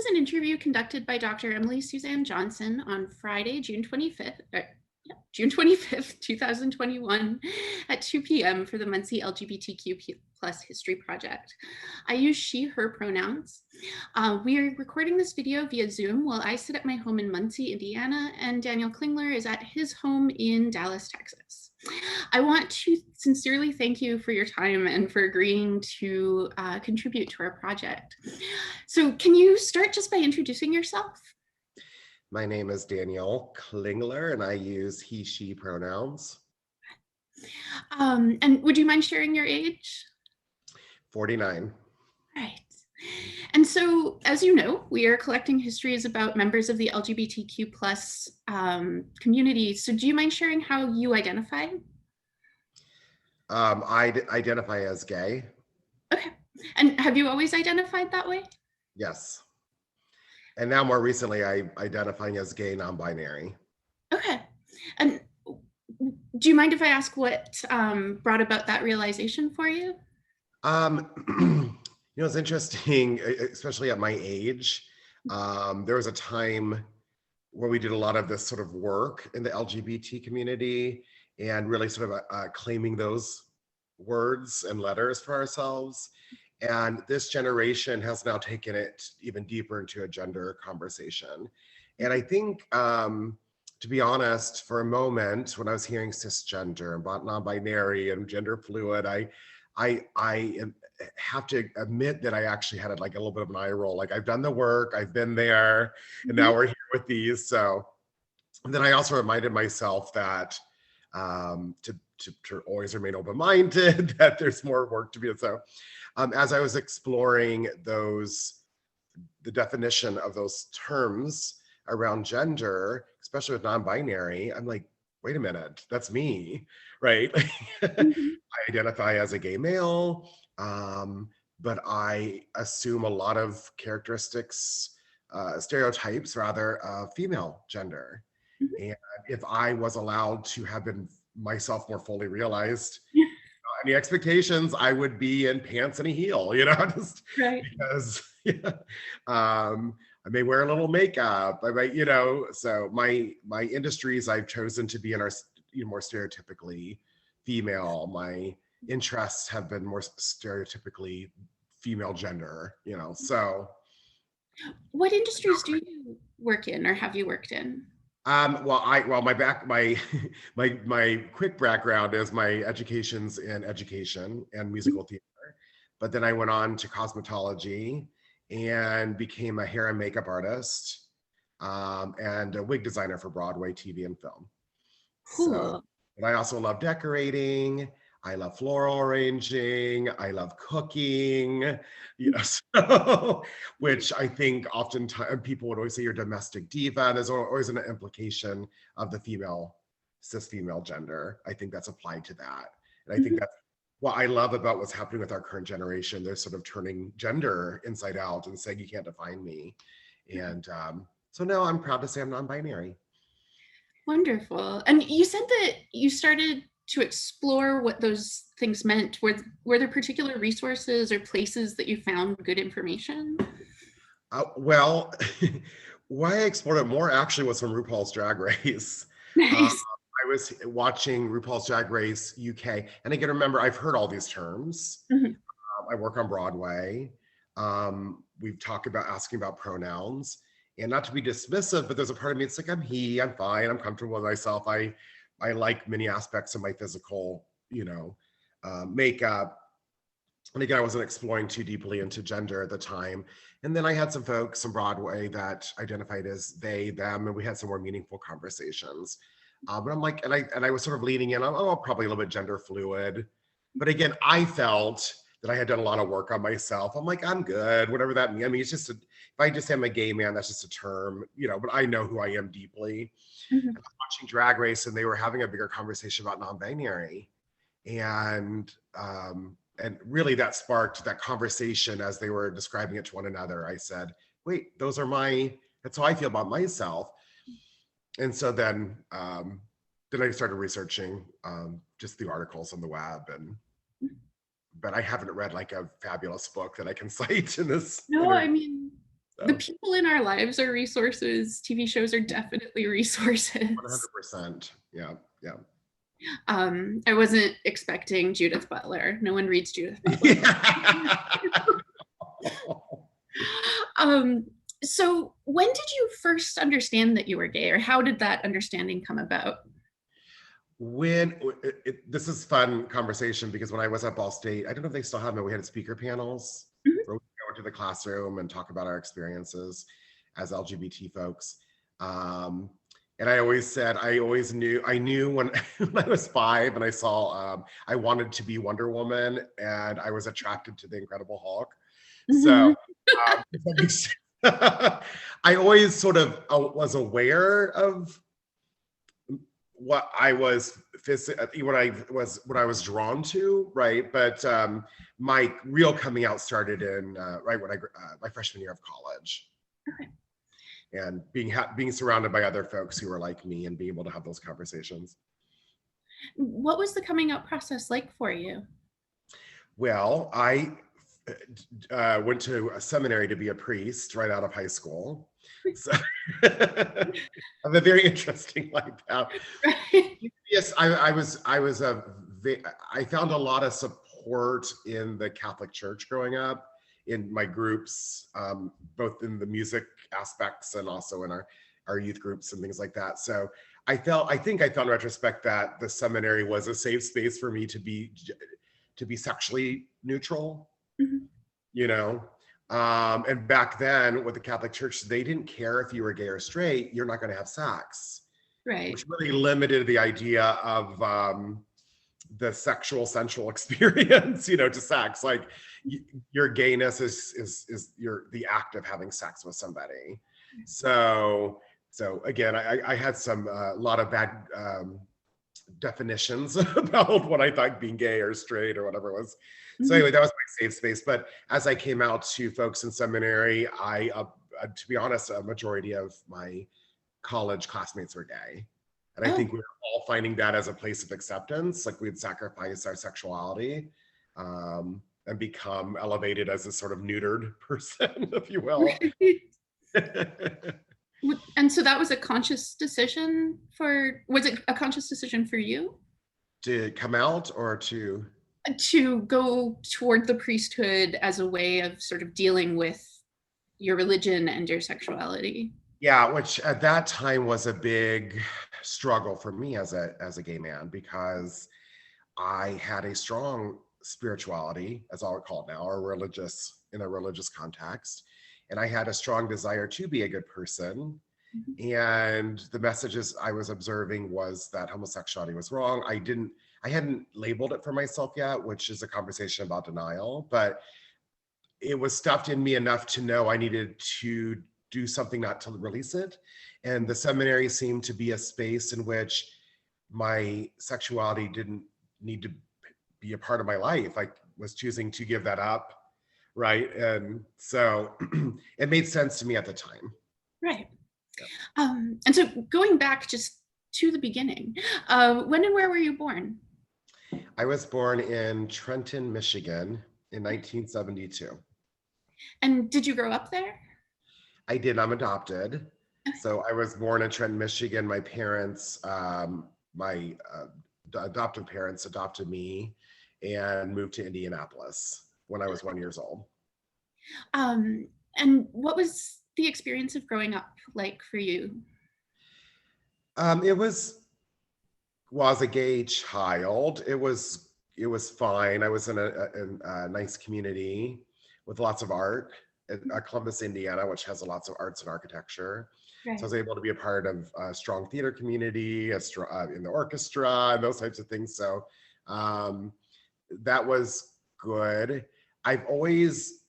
This is an interview conducted by Dr. Emily Suzanne Johnson on Friday, June 25th, 2021 at 2 p.m. for the Muncie LGBTQ History Project. I use she, her pronouns. We are recording this video via Zoom while I sit at my home in Muncie, Indiana, and Daniel Klingler is at his home in Dallas, Texas. I want to sincerely thank you for your time and for agreeing to contribute to our project. So can you start just by introducing yourself? My name is Daniel Klingler, and I use he, she pronouns. And would you mind sharing your age? 49. Right. And so, as you know, we are collecting histories about members of the LGBTQ plus community. So do you mind sharing how you identify? I identify as gay. Okay. And have you always identified that way? Yes. And now more recently, I'm identifying as gay non-binary. Okay. And do you mind if I ask what brought about that realization for you? It's interesting, especially at my age. There was a time where we did a lot of this sort of work in the LGBT community and really sort of claiming those words and letters for ourselves. And this generation has now taken it even deeper into a gender conversation. And I think, to be honest, for a moment, when I was hearing cisgender and non-binary and gender fluid, I have to admit that I actually had like a little bit of an eye roll. Like, I've done the work, I've been there, and now we're here with these. So, and then I also reminded myself that to always remain open-minded, that there's more work to be done. So as I was exploring the definition of those terms around gender, especially with non-binary, I'm like, wait a minute, that's me, right? I identify as a gay male, but I assume a lot of characteristics, stereotypes rather, of female gender. And if I was allowed to have been myself more fully realized, any expectations, I would be in pants and a heel, just right. Because I may wear a little makeup, I might, so my industries I've chosen to be in are more stereotypically female. My interests have been more stereotypically female gender, so. What industries do you work in or have you worked in? My quick background is my education's in education and musical theater, but then I went on to cosmetology and became a hair and makeup artist, and a wig designer for Broadway, TV, and film. Cool. So, but I also love decorating. I love floral arranging. I love cooking, so, which I think oftentimes people would always say you're a domestic diva. And there's always an implication of the cis female gender. I think that's applied to that. And I think that's what I love about what's happening with our current generation. They're sort of turning gender inside out and saying, you can't define me. And so now I'm proud to say I'm non-binary. Wonderful. And you said that you started to explore what those things meant. Were there particular resources or places that you found good information? Well, why I explored it more actually was from RuPaul's Drag Race. Nice. I was watching RuPaul's Drag Race UK, and again, remember, I've heard all these terms. I work on Broadway. We've talked about asking about pronouns, and not to be dismissive, but there's a part of me, it's like, I'm he, I'm fine, I'm comfortable with myself. I like many aspects of my physical, makeup. And again, I wasn't exploring too deeply into gender at the time. And then I had some folks on Broadway that identified as they, them, and we had some more meaningful conversations. But I'm like, and I was sort of leaning in on, probably a little bit gender fluid. But again, I felt that I had done a lot of work on myself. I'm like, I'm good, whatever that means. I mean, it's just, if I just say I'm a gay man, that's just a term, but I know who I am deeply. I was watching Drag Race and they were having a bigger conversation about non-binary. And really that sparked that conversation as they were describing it to one another. I said, wait, that's how I feel about myself. And so then I started researching just the articles on the web, but I haven't read like a fabulous book that I can cite in this. No, I mean, The So people in our lives are resources. TV shows are definitely resources. 100%. Yeah. Yeah. I wasn't expecting Judith Butler. No one reads Judith Butler. Yeah. Um, so when did you first understand that you were gay, or how did that understanding come about? This is fun conversation because when I was at Ball State, I don't know if they still have them, we had speaker panels Mhm. where we would go into the classroom and talk about our experiences as LGBT folks. And I always said, I knew when, when I was 5 and I saw, I wanted to be Wonder Woman and I was attracted to the Incredible Hulk. So I always sort of was aware of what I was what I was drawn to, right? But my real coming out started in right when my freshman year of college, Okay. and being surrounded by other folks who were like me and being able to have those conversations. What was the coming out process like for you? Well, I went to a seminary to be a priest right out of high school. So I have a very interesting life path. Yes, I found a lot of support in the Catholic Church growing up, in my groups, both in the music aspects and also in our youth groups and things like that. So I think I felt in retrospect that the seminary was a safe space for me to be sexually neutral, Mhm. you know. And back then with the Catholic Church, they didn't care if you were gay or straight, you're not going to have sex. Right. Which really limited the idea of the sexual sensual experience, to sex. Like your gayness is the act of having sex with somebody. So again, I had a lot of bad definitions about what I thought being gay or straight or whatever it was. So anyway, that was my safe space. But as I came out to folks in seminary, to be honest, a majority of my college classmates were gay. And I think we were all finding that as a place of acceptance, like we'd sacrifice our sexuality and become elevated as a sort of neutered person, if you will. And so that was a conscious decision was it a conscious decision for you? To come out or to go toward the priesthood as a way of sort of dealing with your religion and your sexuality? Yeah, which at that time was a big struggle for me as a gay man, because I had a strong spirituality, as I'll call it now, or in a religious context. And I had a strong desire to be a good person. Mm-hmm. And the messages I was observing was that homosexuality was wrong. I hadn't labeled it for myself yet, which is a conversation about denial, but it was stuffed in me enough to know I needed to do something not to release it. And the seminary seemed to be a space in which my sexuality didn't need to be a part of my life. I was choosing to give that up, right? And so it made sense to me at the time. Right. Yeah. And so going back just to the beginning, when and where were you born? I was born in Trenton, Michigan in 1972. And did you grow up there? I did. I'm adopted. So I was born in Trenton, Michigan. My parents, my adoptive parents adopted me and moved to Indianapolis when I was 1 year old. And what was the experience of growing up like for you? It was, well, as a gay child, it was fine. I was in a nice community with lots of art at Columbus, Indiana, which has lots of arts and architecture. Right. So I was able to be a part of a strong theater community, in the orchestra, and those types of things. So that was good. I've always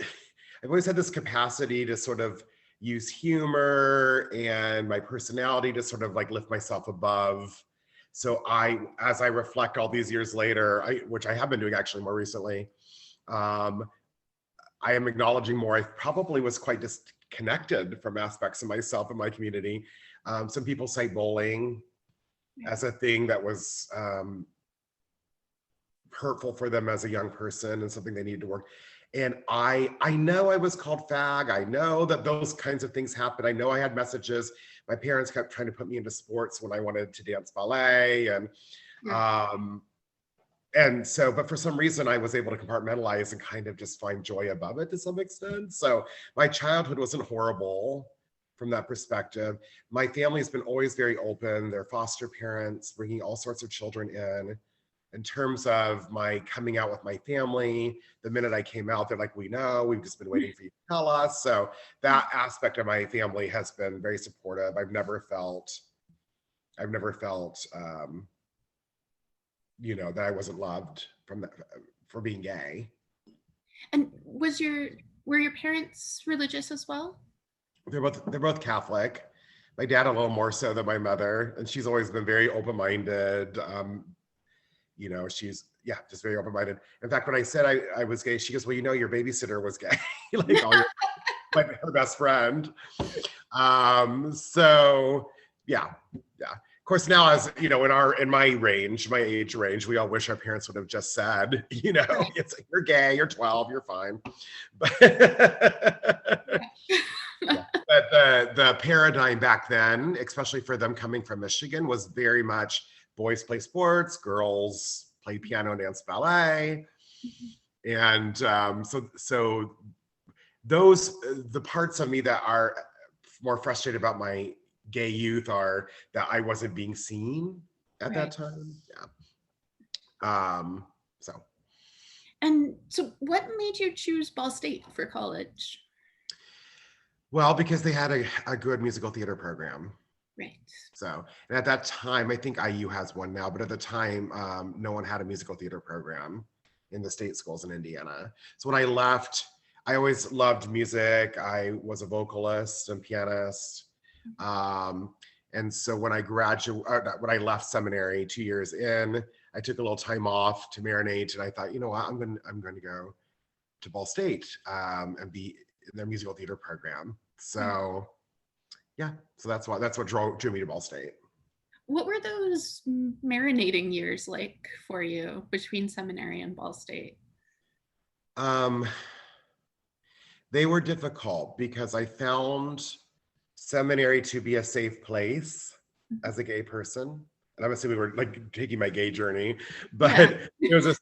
had this capacity to sort of use humor and my personality to sort of like lift myself above. So as I reflect all these years later, which I have been doing actually more recently, I am acknowledging more. I probably was quite disconnected from aspects of myself and my community. Some people cite bullying as a thing that was hurtful for them as a young person and something they needed to work. And I know I was called fag. I know that those kinds of things happen. I know I had messages. My parents kept trying to put me into sports when I wanted to dance ballet. And so, but for some reason I was able to compartmentalize and kind of just find joy above it to some extent. So my childhood wasn't horrible from that perspective. My family's been always very open. They're foster parents, bringing all sorts of children in. In terms of my coming out with my family, the minute I came out, they're like, we know, we've just been waiting for you to tell us. So that aspect of my family has been very supportive. I've never felt, you know, that I wasn't loved for being gay. And were your parents religious as well? They're both Catholic. My dad a little more so than my mother, and she's always been very open-minded. You know, she's just very open-minded. In fact, when I said I was gay, she goes, "Well, you know, your babysitter was gay." Like like her best friend. So yeah. Of course, now, as you know, in my age range, we all wish our parents would have just said, you know, it's like, you're gay, you're 12, you're fine. But, but the paradigm back then, especially for them coming from Michigan, was very much boys play sports, girls play piano and dance ballet. And so those, the parts of me that are more frustrated about my gay youth are that I wasn't being seen at that time. And so what made you choose Ball State for college? Well, because they had a good musical theater program. Right. So, and at that time, I think IU has one now, but at the time, no one had a musical theater program in the state schools in Indiana. So when I left, I always loved music. I was a vocalist and pianist. And so when I left seminary 2 years in, I took a little time off to marinate, and I thought, you know what, I'm going to go to Ball State and be in their musical theater program. So so that's what drew me to Ball State. What were those marinating years like for you between seminary and Ball State? They were difficult because I found seminary to be a safe place as a gay person. And I'm assuming we're like taking my gay journey, but it was a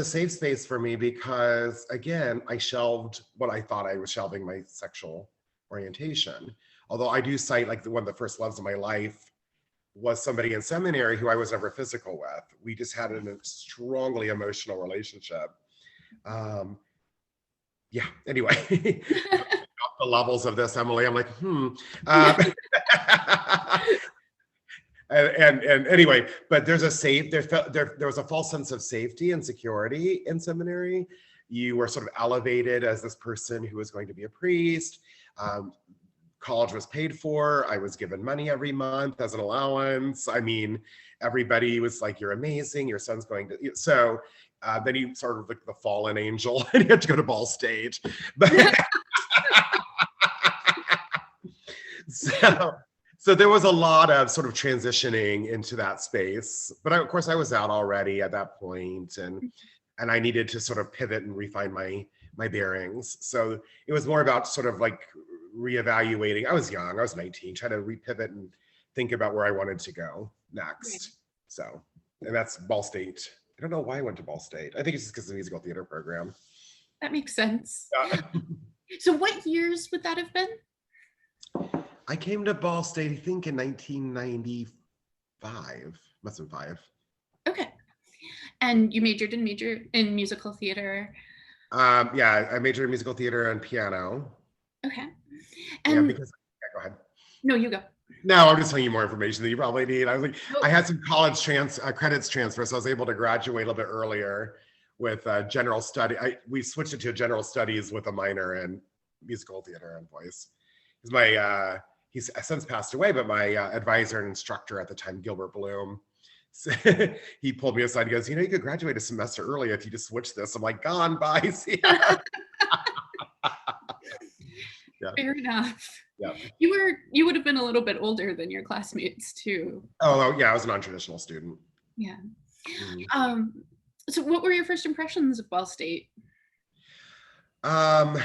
safe space for me because, again, I shelved what I thought I was shelving, my sexual orientation. Although I do cite, like, one of the first loves of my life was somebody in seminary who I was never physical with. We just had a strongly emotional relationship. Anyway, the levels of this, Emily, I'm like, and anyway, but there was a false sense of safety and security in seminary. You were sort of elevated as this person who was going to be a priest. College was paid for. I was given money every month as an allowance. I mean, everybody was like, "You're amazing. Your son's going to." So then he sort of like the fallen angel, and he had to go to Ball State. But so there was a lot of sort of transitioning into that space. But of course, I was out already at that point, and I needed to sort of pivot and refine my bearings. So it was more about sort of like reevaluating. I was young, I was 19, trying to repivot and think about where I wanted to go next. Right. So, and that's Ball State. I don't know why I went to Ball State. I think it's just because of the musical theater program. That makes sense. So what years would that have been? I came to Ball State, I think, in 1995. Must have been 5. Okay. And you majored in musical theater? I majored in musical theater and piano. Okay. And go ahead. No, you go. No, I'm just telling you more information than you probably need. I was like, I had some college credits transfer, so I was able to graduate a little bit earlier with general study. We switched it to general studies with a minor in musical theater and voice. He's since passed away, but my advisor and instructor at the time, Gilbert Bloom, he pulled me aside. He goes, "You know, you could graduate a semester early if you just switch this." I'm like, "Gone, bye, see ya." Yeah. Fair enough. Yeah. You would have been a little bit older than your classmates too. Oh yeah, I was a non-traditional student. Yeah. Mm-hmm. So what were your first impressions of Ball State? Um,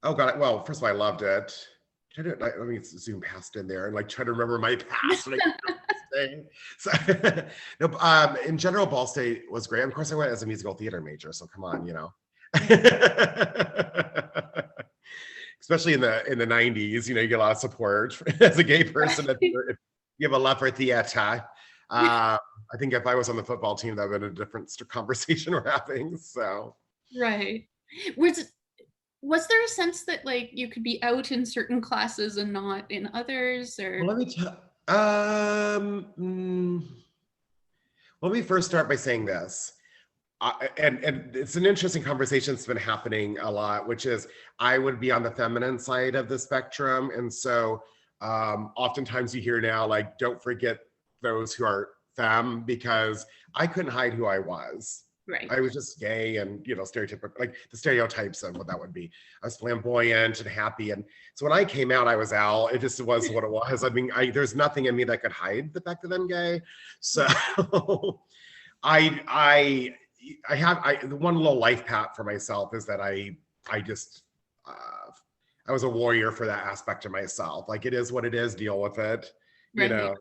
oh God, well, first of all, I loved it. Let me zoom past in there and like try to remember my past when I thing. So no, in general, Ball State was great. Of course, I went as a musical theater major, so come on, you know. Especially in the 90s, you know, you get a lot of support as a gay person if you have a love for theater. I think if I was on the football team, that would have been a different conversation we're having. So Right. Was there a sense that like you could be out in certain classes and not in others, or? well, let me first start by saying this. And it's an interesting conversation that's been happening a lot, which is I would be on the feminine side of the spectrum. And so oftentimes you hear now, like, don't forget those who are femme, because I couldn't hide who I was. Right. I was just gay and, you know, stereotypical, like the stereotypes of what that would be. I was flamboyant and happy. And so when I came out, I was out. It just was what it was. I mean, there's nothing in me that could hide the fact that I'm gay. So I the one little life path for myself is that I was a warrior for that aspect of myself. Like, it is what it is, deal with it. You know,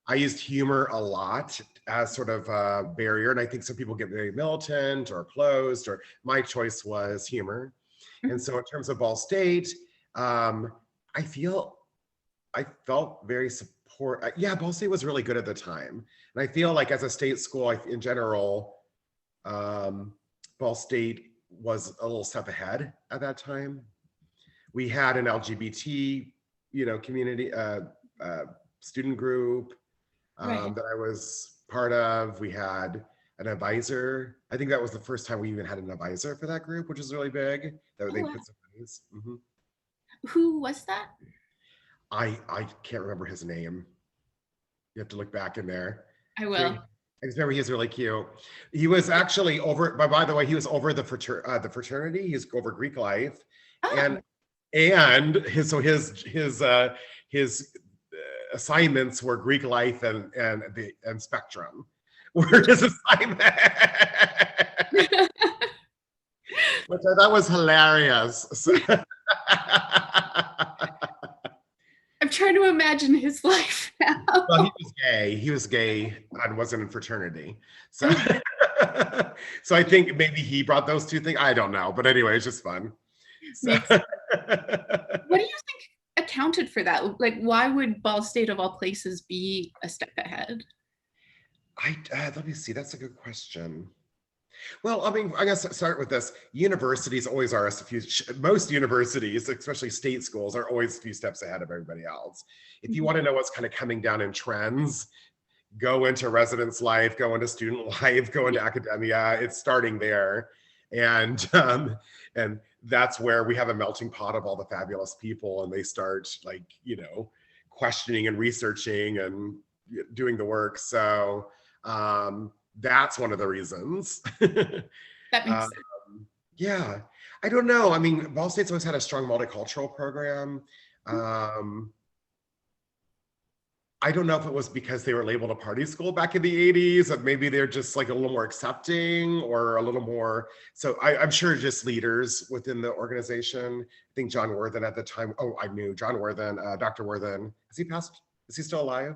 I used humor a lot as sort of a barrier. And I think some people get very militant or closed, or my choice was humor. And so in terms of Ball State, I felt very yeah, Ball State was really good at the time. And I feel like as a state school, in general, Ball State was a little step ahead at that time. We had an LGBT, you know, community, student group that I was part of. We had an advisor. I think that was the first time we even had an advisor for that group, which is really big. That they put some names. Who was that? I can't remember his name. You have to look back in there. I will. I just remember he was really cute. He was actually over, but by the way, he was over the fraternity. He's over Greek life, and his assignments were Greek life and spectrum. Were his assignment, which I thought was hilarious. So, I'm trying to imagine his life now. well, he was gay and wasn't in fraternity. So, so I think maybe he brought those two things. I don't know. But anyway, it's just fun. So. What do you think accounted for that? Like, why would Ball State of all places be a step ahead? Let me see. That's a good question. Well, I mean, I guess start with this. Universities always are most universities, especially state schools, are always a few steps ahead of everybody else. If you want to know what's kind of coming down in trends, go into residence life, go into student life, go into academia. It's starting there. And that's where we have a melting pot of all the fabulous people, and they start, like, you know, questioning and researching and doing the work. So that's one of the reasons. That makes sense. Yeah, I don't know. I mean, Ball State's always had a strong multicultural program. I don't know if it was because they were labeled a party school back in the 80s, or maybe they're just like a little more accepting or a little more. So I'm sure just leaders within the organization. I think John Worthen at the time. Oh, I knew John Worthen, Dr. Worthen. Has he passed? Is he still alive?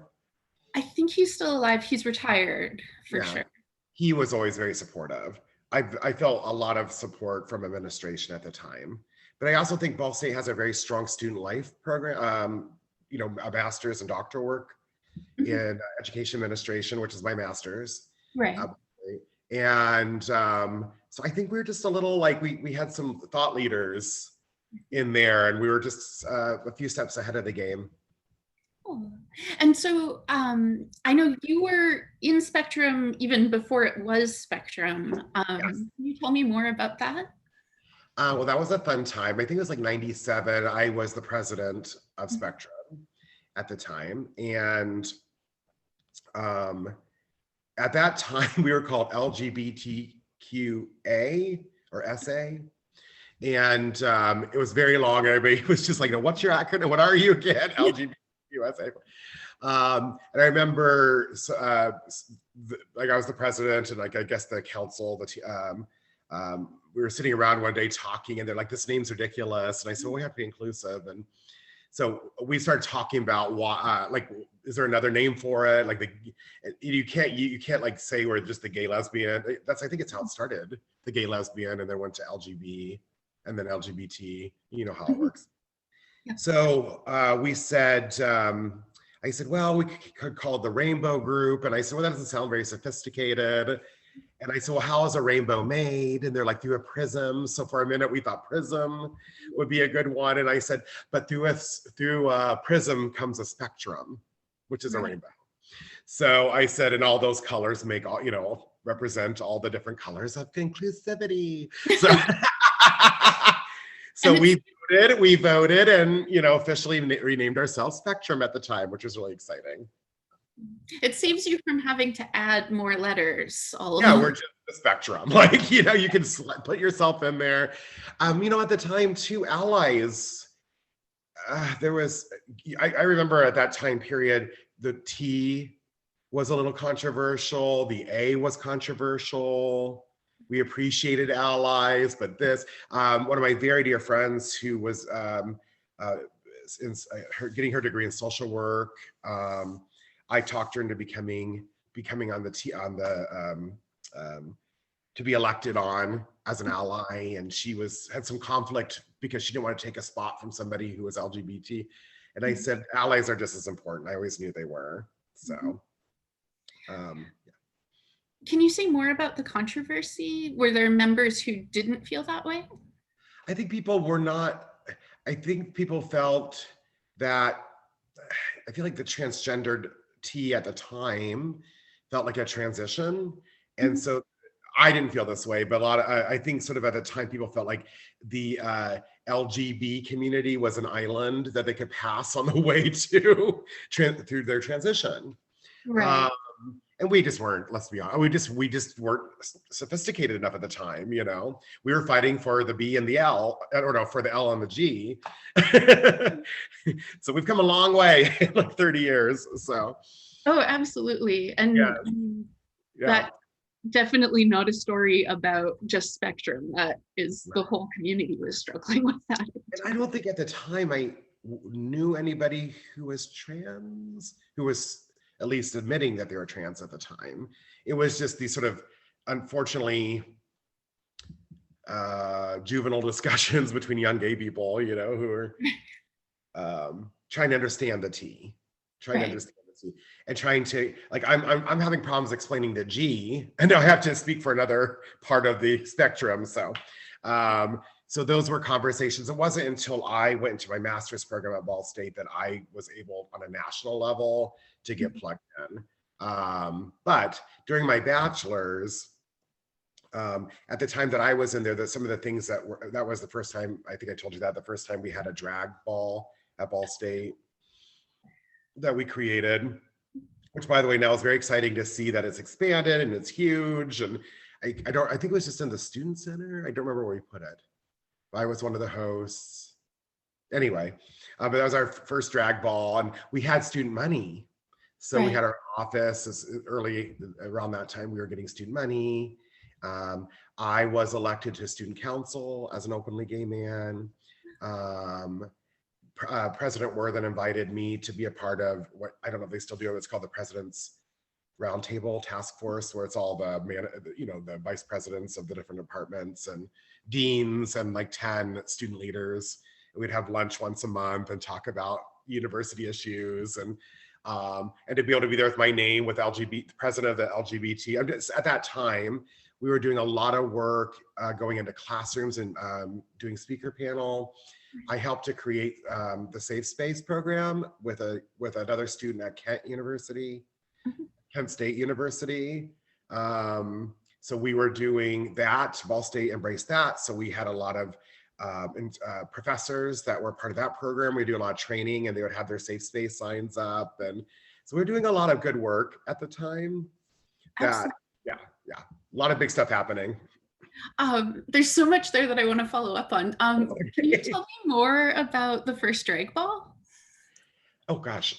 I think he's still alive. He's retired for sure. He was always very supportive. I felt a lot of support from administration at the time. But I also think Ball State has a very strong student life program, you know, a master's and doctoral work in education administration, which is my master's. Right. And so I think we were just a little like, we had some thought leaders in there, and we were just a few steps ahead of the game. And so I know you were in Spectrum even before it was Spectrum. Yes. Can you tell me more about that? Well, that was a fun time. I think it was like 97. I was the president of Spectrum at the time. And at that time, we were called LGBTQA or SA. And it was very long. Everybody was just like, what's your acronym? What are you again? LGBTQA. And I remember like I was the president, and like I guess the council, we were sitting around one day talking, and they're like, "This name's ridiculous," and I said, "Well, we have to be inclusive." And so we started talking about why, like, is there another name for it? Like, you can't like say we're just the gay lesbian. That's, I think it's how it started, the gay lesbian, and then went to LGB, and then LGBT. You know how it works. Yeah. So we said, I said, well, we could call it the Rainbow Group, and I said, well, that doesn't sound very sophisticated. And I said, well, how is a rainbow made? And they're like, through a prism. So for a minute, we thought prism would be a good one. And I said, but through a prism comes a spectrum, which is a rainbow. So I said, and all those colors make all, represent all the different colors of inclusivity. So, so we voted and, officially renamed ourselves Spectrum at the time, which was really exciting. It saves you from having to add more letters. We're just the spectrum. Like, you can put yourself in there. At the time too, allies, there was, I remember at that time period, the T was a little controversial. The A was controversial. We appreciated allies, but this, one of my very dear friends who was getting her degree in social work, I talked her into becoming on the to be elected on as an ally, and she had some conflict because she didn't want to take a spot from somebody who was LGBT. And I said, allies are just as important. I always knew they were. So, Can you say more about the controversy? Were there members who didn't feel that way? I think people felt that, I feel like the transgendered T at the time felt like a transition. And so I didn't feel this way, but I think sort of at the time people felt like the LGB community was an island that they could pass on the way to through their transition. Right. And we just weren't, let's be honest, we just weren't sophisticated enough at the time, We were fighting for the B and the L, or no, for the L and the G. So we've come a long way in like 30 years, so. Oh, absolutely. And that's definitely not a story about just Spectrum. That is, the whole community was struggling with that. And I don't think at the time I knew anybody who was trans, who was at least admitting that they were trans at the time. It was just these sort of, unfortunately, juvenile discussions between young gay people, who are trying to understand the T, and trying to, like, I'm having problems explaining the G, and now I have to speak for another part of the spectrum. So, so those were conversations. It wasn't until I went into my master's program at Ball State that I was able, on a national level, to get plugged in. But during my bachelor's, at the time that I was in there, that some of the things that was the first time, I think I told you that, the first time we had a drag ball at Ball State that we created, which, by the way, now is very exciting to see that it's expanded and it's huge. And I think it was just in the student center. I don't remember where we put it. I was one of the hosts. Anyway, but that was our first drag ball, and we had student money. So we had our office early around that time. We were getting student money. I was elected to student council as an openly gay man. President Worthen invited me to be a part of what, I don't know if they still do, it's called the President's Roundtable Task Force, where it's all the vice presidents of the different departments and deans and like 10 student leaders. And we'd have lunch once a month and talk about university issues, and to be able to be there with my name, with the president of the LGBT. At that time, we were doing a lot of work going into classrooms and doing speaker panel. I helped to create the Safe Space program with another student at Kent State University. So we were doing that. Ball State embraced that. So we had a lot of professors that were part of that program. We do a lot of training, and they would have their safe space signs up. And so we were doing a lot of good work at the time. A lot of big stuff happening. There's so much there that I want to follow up on. Can you tell me more about the first drag ball? Oh gosh.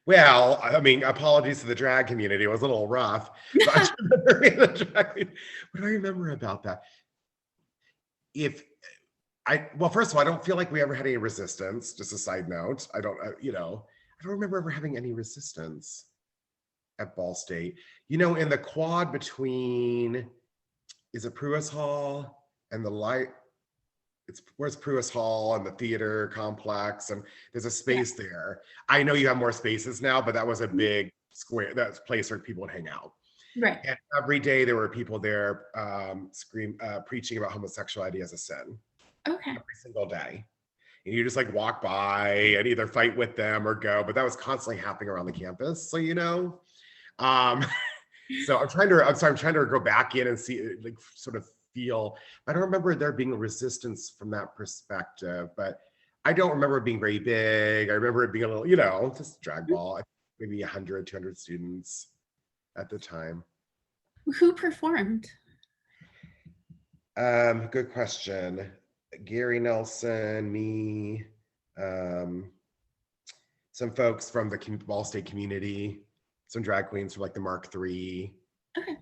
Well, I mean, apologies to the drag community. It was a little rough, but I remember being a drag queen. What do I remember about that? If well, first of all, I don't feel like we ever had any resistance. Just a side note, I don't, I don't remember ever having any resistance at Ball State. In the quad between, is it Pruitt Hall and the light? It's where's Pruitt Hall and the theater complex, and there's a space there. I know you have more spaces now, but that was a big square. That's a place where people would hang out. Right. And every day there were people there preaching about homosexuality as a sin. Okay. Every single day. And you just like walk by and either fight with them or go, but that was constantly happening around the campus. So, so I'm trying to go back in and see, like, sort of feel, I don't remember there being a resistance from that perspective, but I don't remember it being very big. I remember it being a little, just drag ball, maybe 100, 200 students at the time. Who performed? Good question. Gary Nelson, me, some folks from the Ball State community, some drag queens from like the Mark III. Okay.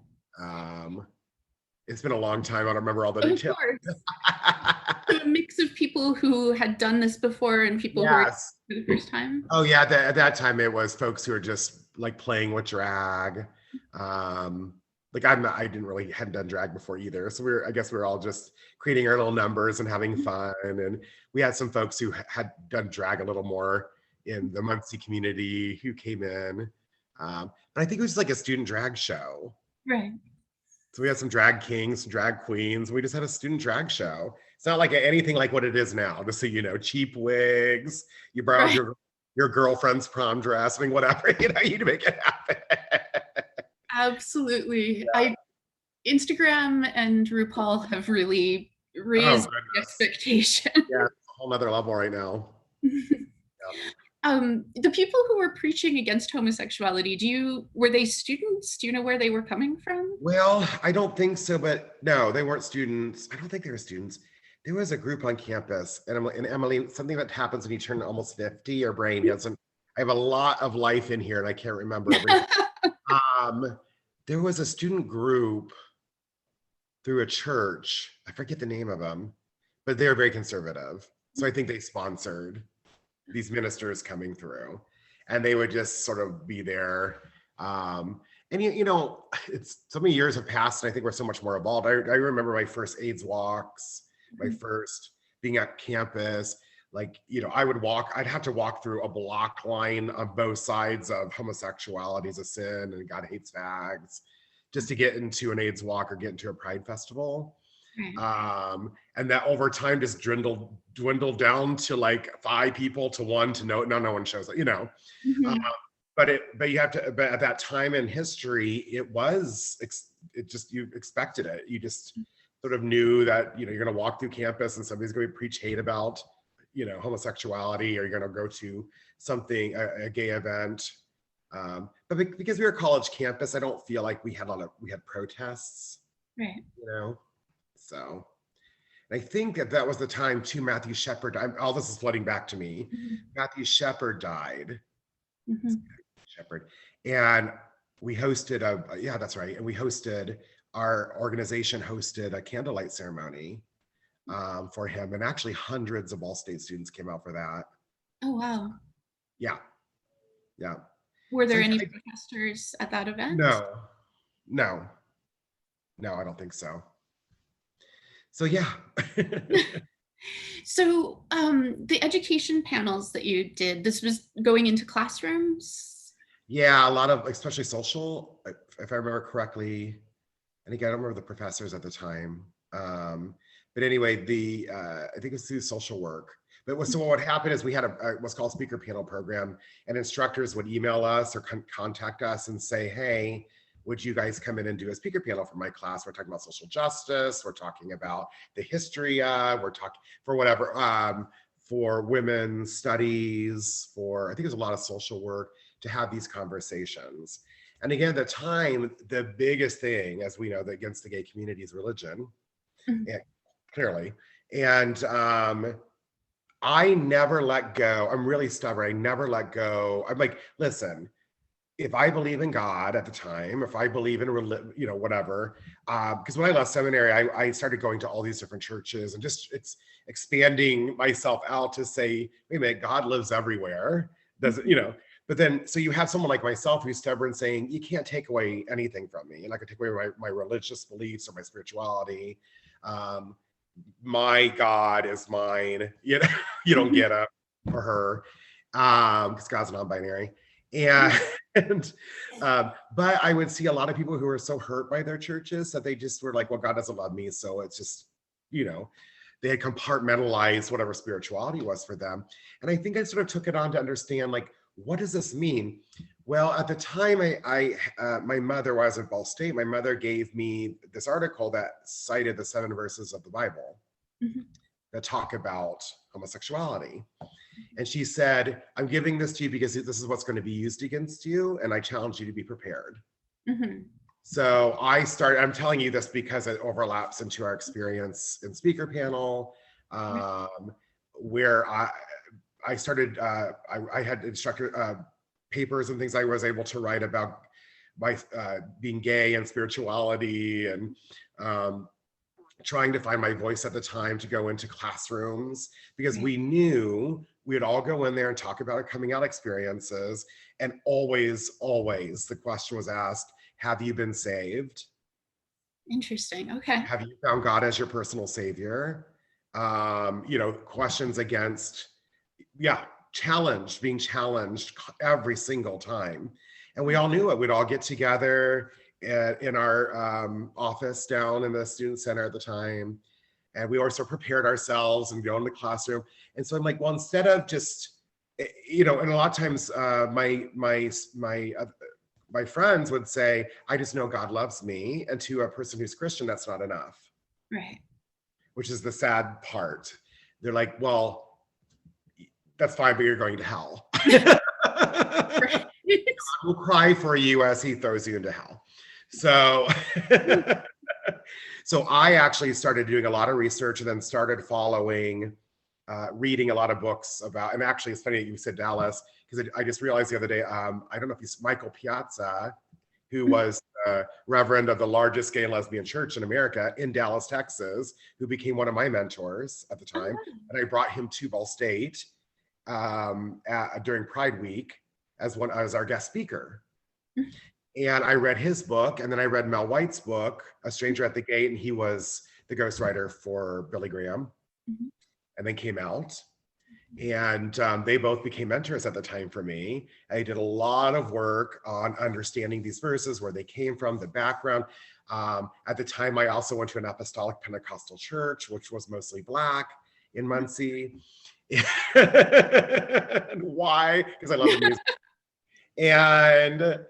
It's been a long time. I don't remember all the details. So a mix of people who had done this before and people who were for the first time. Oh yeah, at that time it was folks who were just like playing with drag. Like hadn't done drag before either. So I guess we were all just creating our little numbers and having fun. And we had some folks who had done drag a little more in the Muncie community who came in. But I think it was like a student drag show. Right. So we had some drag kings, some drag queens. We just had a student drag show. It's not like anything like what it is now, just so you know, cheap wigs, you borrowed your girlfriend's prom dress, I mean, whatever, you make it happen. Absolutely. Instagram and RuPaul have really raised the expectation. Yeah, it's a whole nother level right now. The people who were preaching against homosexuality, were they students? Do you know where they were coming from? Well, I don't think so, but no, they weren't students. I don't think they were students. There was a group on campus, and Emily, something that happens when you turn almost 50, your brain doesn't, I have a lot of life in here and I can't remember everything. There was a student group through a church, I forget the name of them, but they're very conservative. So I think they sponsored these ministers coming through, and they would just sort of be there. And it's so many years have passed, and I think we're so much more evolved. I remember my first AIDS walks, my first being at campus. Like, I'd have to walk through a block line on both sides of homosexuality is a sin and God hates fags, just to get into an AIDS walk or get into a Pride festival. And that over time just dwindled down to like 5 people to 1 to no one shows up, but at that time in history, you expected it. You just sort of knew that, you're going to walk through campus and somebody's going to preach hate about, homosexuality, or you're going to go to something, a gay event. But because we were a college campus, I don't feel like we had protests, right? So, and I think that was the time too. Matthew Shepard. All this is flooding back to me. Matthew Shepard died. Shepard, and we hosted that's right. And our organization hosted a candlelight ceremony for him, and actually hundreds of Ball State students came out for that. Oh wow! Yeah. Were there any protesters at that event? No, I don't think so. So yeah. So the education panels that you did, this was going into classrooms? Yeah, a lot of, especially social, if I remember correctly. I don't remember the professors at the time. But anyway, I think it was through social work. But so what happened is we had what's called speaker panel program, and instructors would email us or contact us and say, hey, would you guys come in and do a speaker panel for my class? We're talking about social justice. We're talking about the history of, we're talking for whatever, for women's studies, I think there's a lot of social work to have these conversations. And again, at the time, the biggest thing, as we know, against the gay community is religion, clearly. And I never let go. I'm really stubborn. I never let go. I'm like, listen, if I believe in God at the time, if I believe in, whatever, because when I left seminary, I started going to all these different churches and just it's expanding myself out to say, wait a minute, God lives everywhere. Doesn't, but then, so you have someone like myself who's stubborn saying, you can't take away anything from me. And I could take away my religious beliefs or my spirituality. My God is mine. You don't get up for her because God's non-binary. And but I would see a lot of people who are so hurt by their churches that they just were like, well, God doesn't love me. So it's just, they had compartmentalized whatever spirituality was for them. And I think I sort of took it on to understand, like, what does this mean? Well, at the time, my mother was at Ball State. My mother gave me this article that cited the 7 verses of the Bible that talk about homosexuality. And she said, I'm giving this to you because this is what's going to be used against you. And I challenge you to be prepared. So I'm telling you this because it overlaps into our experience in speaker panel, where I started, I had instructor papers and things I was able to write about my being gay and spirituality and trying to find my voice at the time to go into classrooms because we knew we would all go in there and talk about our coming out experiences. And always the question was asked, have you been saved? Interesting. Okay. Have you found God as your personal savior? Questions against, being challenged every single time. And we all knew it. We'd all get together in our office down in the student center at the time. And we also prepared ourselves and go in the classroom. And so I'm like, well, instead of just, and a lot of times my friends would say, I just know God loves me. And to a person who's Christian, that's not enough. Right. Which is the sad part. They're like, well, that's fine, but you're going to hell. God will cry for you as he throws you into hell. So, so I actually started doing a lot of research and then started following, reading a lot of books about, and actually it's funny that you said Dallas, because I just realized the other day, I don't know if he's Michael Piazza, who was reverend of the largest gay and lesbian church in America in Dallas, Texas, who became one of my mentors at the time. And I brought him to Ball State during Pride Week as our guest speaker. And I read his book, and then I read Mel White's book, A Stranger at the Gate, and he was the ghostwriter for Billy Graham, and then came out. And they both became mentors at the time for me. I did a lot of work on understanding these verses, where they came from, the background. At the time, I also went to an apostolic Pentecostal church, which was mostly Black in Muncie. And why? Because I love the music. And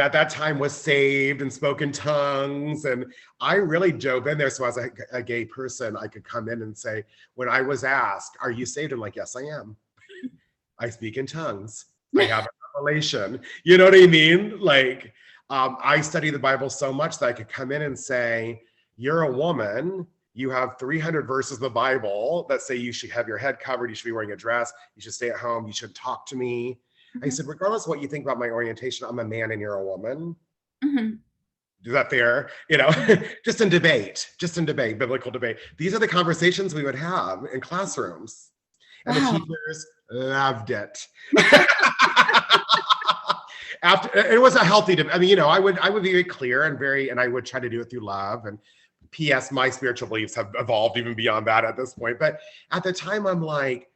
at that time was saved and spoke in tongues. And I really dove in there. So as a gay person, I could come in and say, when I was asked, are you saved? I'm like, yes, I am. I speak in tongues. I have a revelation. You know what I mean? Like, I study the Bible so much that I could come in and say, you're a woman. You have 300 verses of the Bible that say you should have your head covered. You should be wearing a dress. You should stay at home. You should talk to me. I said, regardless of what you think about my orientation, I'm a man and you're a woman. Is that fair? Just in debate, biblical debate. These are the conversations we would have in classrooms. And the teachers loved it. It was a healthy debate. I mean, I would be very clear and I would try to do it through love. And P.S., my spiritual beliefs have evolved even beyond that at this point. But at the time, I'm like,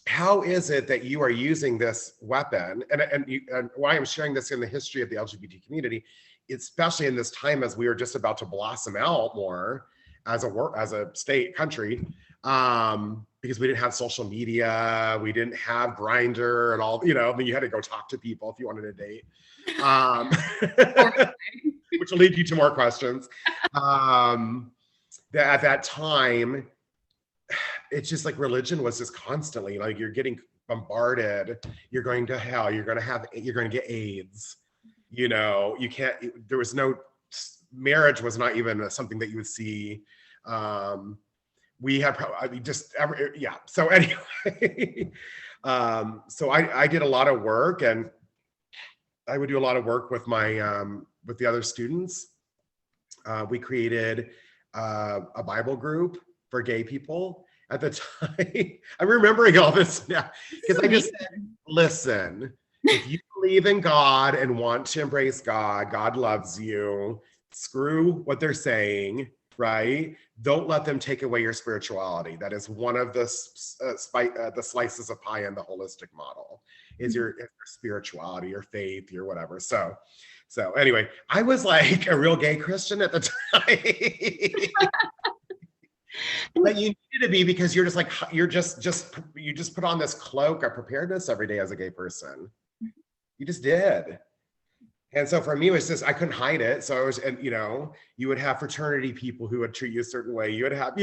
how is it that you are using this weapon? And why I'm sharing this in the history of the LGBT community, especially in this time as we were just about to blossom out more as a state country, because we didn't have social media, we didn't have Grindr and all, I mean, you had to go talk to people if you wanted a date, which will lead you to more questions. At that time, it's just like religion was just constantly like you're getting bombarded. You're going to hell. You're going to get AIDS. You can't. There was no marriage was not even something that you would see. we had probably just every, yeah. So anyway, so I did a lot of work, and I would do a lot of work with with the other students. We created a Bible group for gay people at the time. I'm remembering all this now because I just said, listen, if you believe in God and want to embrace God, God loves you. Screw what they're saying, right? Don't let them take away your spirituality. That is one of the slices of pie in the holistic model, is your spirituality, your faith, your whatever. So anyway, I was like a real gay Christian at the time. But you needed to be, because you're just like, you just put on this cloak of preparedness every day as a gay person. You just did. And so for me, it was just, I couldn't hide it. So it was, and you would have fraternity people who would treat you a certain way. You would have,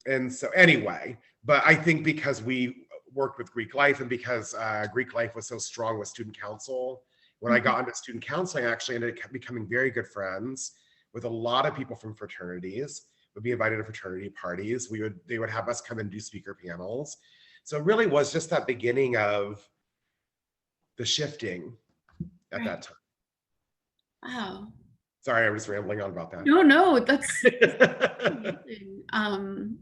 and so anyway, but I think because we worked with Greek life, and because Greek life was so strong with student council, when I got into student counseling, I actually ended up becoming very good friends with a lot of people from fraternities. Would be invited to fraternity parties. They would have us come and do speaker panels. So it really was just that beginning of the shifting at that time. Wow. Sorry, I was rambling on about that. No, that's amazing. I'm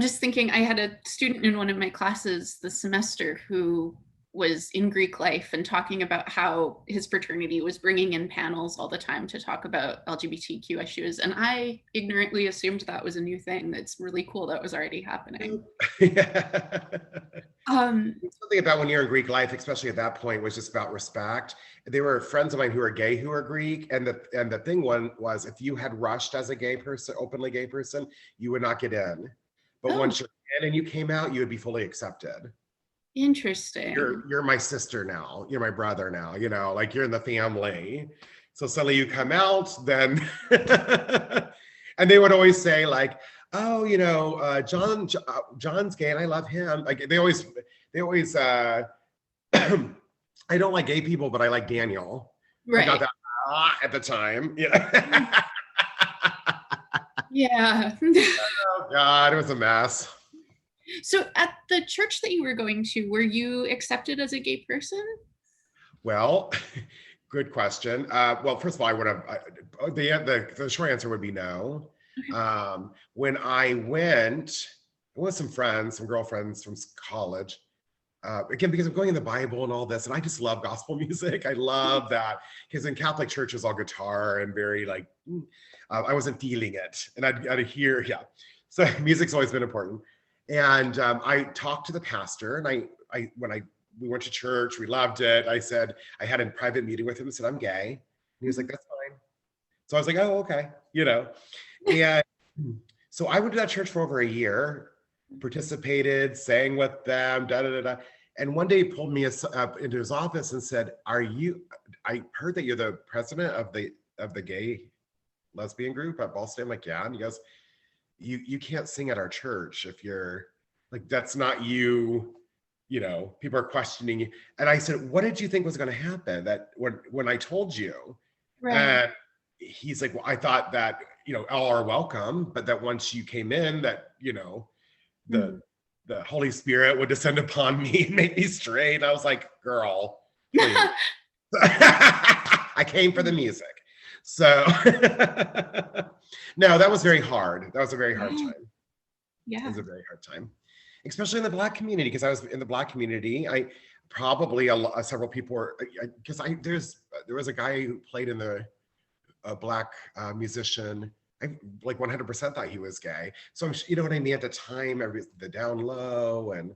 just thinking, I had a student in one of my classes this semester who was in Greek life and talking about how his fraternity was bringing in panels all the time to talk about LGBTQ issues. And I ignorantly assumed that was a new thing. That's really cool that was already happening. Yeah. Something about when you're in Greek life, especially at that point, was just about respect. There were friends of mine who were gay who were Greek, and the thing was, if you had rushed as a gay person, openly gay person, you would not get in. But once you're in and you came out, you would be fully accepted. Interesting. You're my sister now. You're my brother now. Like you're in the family. So suddenly you come out, then, and they would always say like, oh, John's gay and I love him. Like they always. I don't like gay people, but I like Daniel. Right. I got that at the time. Yeah. Yeah. Oh God, it was a mess. So at the church that you were going to, were you accepted as a gay person? Well, good question. Well, first of all, I would have, the short answer would be no. Okay. When I went with some friends, some girlfriends from college, again, because I'm going in the Bible and all this, and I just love gospel music. I love that, because in Catholic church is all guitar and very like, I wasn't feeling it. And I'd hear, yeah. So music's always been important. And I talked to the pastor, and we went to church, we loved it. I said, I had a private meeting with him and said, I'm gay. And he was like, that's fine. So I was like, oh, okay. And so I went to that church for over a year, participated, sang with them, And one day he pulled me up into his office and said, I heard that you're the president of the gay lesbian group at Ball State. I'm like, yeah. And he goes, you can't sing at our church if you're like, that's not you, people are questioning you. And I said, what did you think was going to happen that when I told you? Right. And he's like, well, I thought that, all are welcome, but that once you came in, that, the Holy Spirit would descend upon me and make me straight. And I was like, girl, please. I came for the music. So no, that was very hard. That was a very hard time. Yeah. It was a very hard time, especially in the Black community, because I was in the Black community. I probably several people were, because there was a guy who played in a Black musician. I like 100% thought he was gay. So you know what I mean? At the time, the down low, and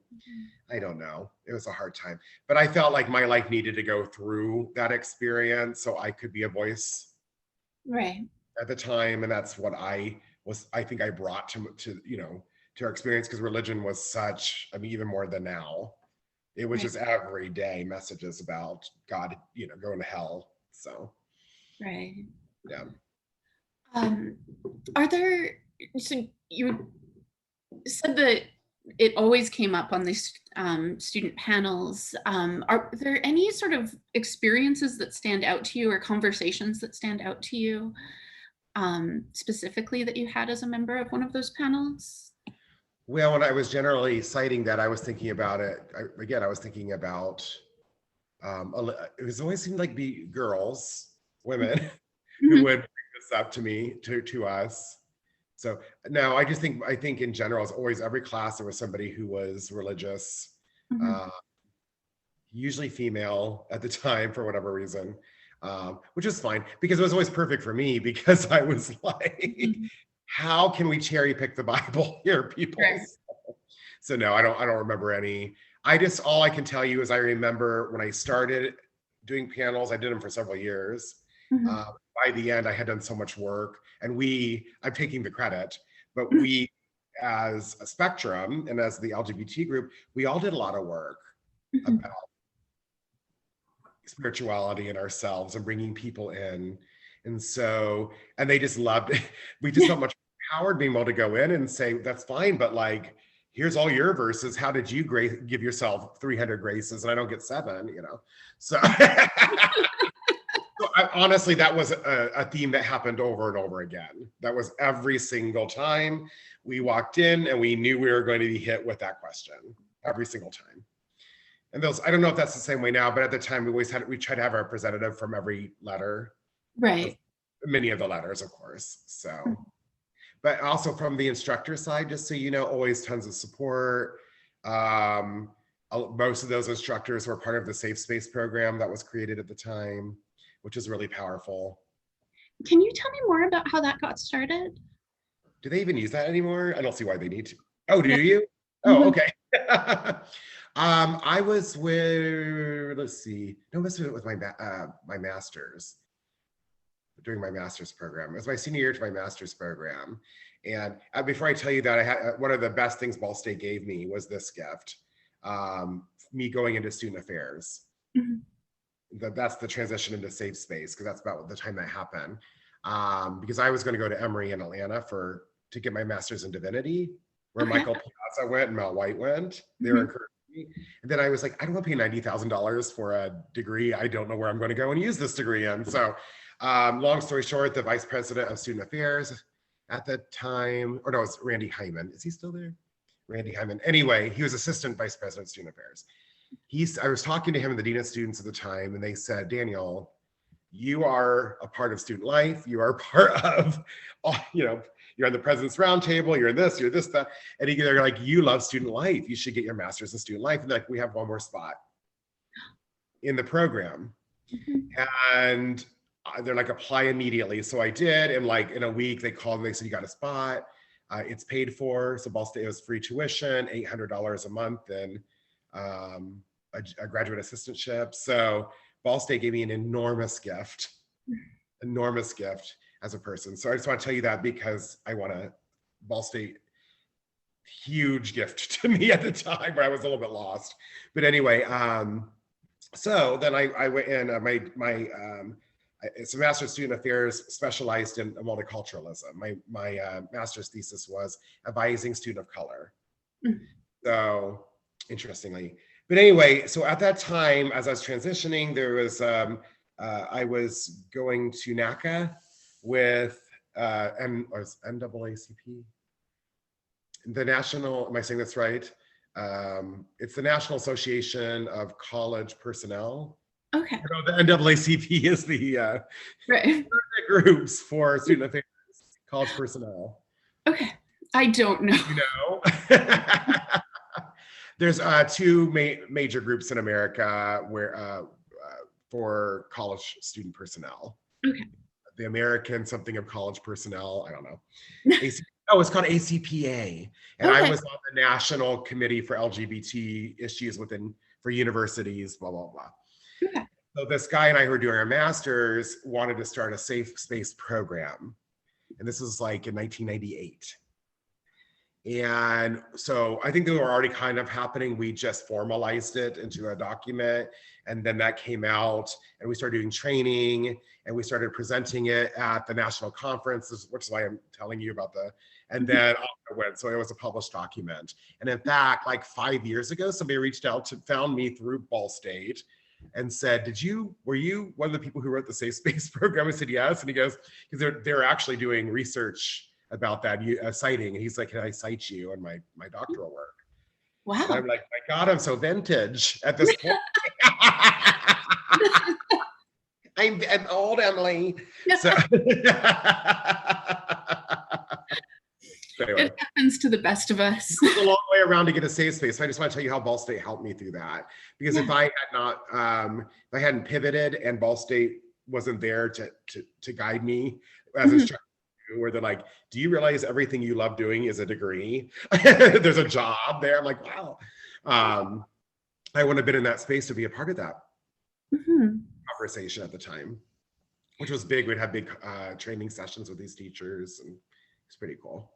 I don't know. It was a hard time, but I felt like my life needed to go through that experience so I could be a voice. Right. At the time, and that's what I think I brought to our experience, because religion was such, even more than now. It was just every day messages about God, going to hell. So. Right. Yeah. So you said that it always came up on these student panels. Are there any sort of experiences that stand out to you, or conversations that stand out to you specifically that you had as a member of one of those panels? Well, when I was generally citing that, I was thinking about it. I was thinking about, it was always seemed like be girls, women, who Mhm. would bring this up to me, to us. So no, I think in general, it's always every class there was somebody who was religious, Mhm. uh, usually female at the time for whatever reason, which was fine because it was always perfect for me because I was like, Mhm. how can we cherry pick the Bible here, people? Right. So no, I don't remember any. All I can tell you is I remember when I started doing panels, I did them for several years. Mhm. Uh, by the end, I had done so much work, and I'm taking the credit, but Mhm. we, as a spectrum and as the LGBT group, we all did a lot of work Mhm. about spirituality and ourselves and bringing people in. And so, and they just loved it. We just Yeah. felt much empowered being able to go in and say, that's fine, but like, here's all your verses. How did you give yourself 300 graces and I don't get 7, you know? So, honestly, that was a theme that happened over and over again. That was every single time we walked in and we knew we were going to be hit with that question every single time. And those, I don't know if that's the same way now, but at the time we tried to have a representative from every letter, of Right. many of the letters, of course. Mhm. So, but also from the instructor side, just so you know, always tons of support. Um, Most of those instructors were part of the Safe Space program that was created at the time, which is really powerful. Can you tell me more about how that got started? Do they even use that anymore? I don't see why they need to. Oh, do Yeah. you? Oh, Mhm. okay. I was with, let's see, no, this was with my master's, during my master's program. It was my senior year to my master's program. And before I tell you that, I had one of the best things Ball State gave me was this gift, me going into student affairs. Mhm. That's the transition into Safe Space, because that's about the time that happened. Because I was going to go to Emory in Atlanta to get my master's in divinity, where Okay. Michael Piazza went and Mel White went. They were Mhm. encouraging me. And then I was like, I don't want to pay $90,000 for a degree. I don't know where I'm going to go and use this degree in. So, long story short, the vice president of student affairs at the time, or no, it's Randy Hyman. Is he still there? Randy Hyman. Anyway, he was assistant vice president of student affairs. I was talking to him and the dean of students at the time, and they said, Daniel, you are a part of student life. You are part of, you're on the president's roundtable. You're this, that. And they're like, you love student life. You should get your master's in student life. And like, we have one more spot in the program. Mhm. And they're like, apply immediately. So I did. And like in a week, they called me. They said, you got a spot. It's paid for. So Ball State was free tuition, $800 a month, and a graduate assistantship. So Ball State gave me an enormous gift as a person. So I just want to tell you that because Ball State, huge gift to me at the time where I was a little bit lost. But anyway, so then I went in, it's a master's student affairs specialized in multiculturalism. My master's thesis was advising student of color. Mhm. So interestingly, but anyway, so at that time, as I was transitioning, there was I was going to NACA with NAACP, the national. Am I saying that's right? It's the National Association of College Personnel. Okay. You know, the NAACP is the Right. groups for student affairs, college personnel. Okay. I don't know. You know, there's two major groups in America where for college student personnel. Okay. The American something of college personnel. I don't know. Oh, it's called ACPA, and I Okay. was on the national committee for LGBT issues for universities. Blah blah blah. Okay. So this guy and I who were doing our masters wanted to start a safe space program, and this was like in 1998. And so I think they were already kind of happening. We just formalized it into a document. And then that came out and we started doing training and we started presenting it at the national conference, which is why I'm telling you about and then off it went. So it was a published document. And in fact, like 5 years ago, somebody found me through Ball State and said, were you one of the people who wrote the Safe Space program? I said, yes. And he goes, because they're actually doing research about that citing. And he's like, can I cite you on my doctoral work? Wow. And I'm like, my God, I'm so vintage at this point. I'm old, Emily. So, anyway, it happens to the best of us. It was a long way around to get a safe space. So I just want to tell you how Ball State helped me through that. Because if I had not, if I hadn't pivoted and Ball State wasn't there to guide me as instructor, where they're like, do you realize everything you love doing is a degree? There's a job there. I'm like, wow. I wouldn't have been in that space to be a part of that conversation at the time, which was big. We'd have big training sessions with these teachers, and it's pretty cool.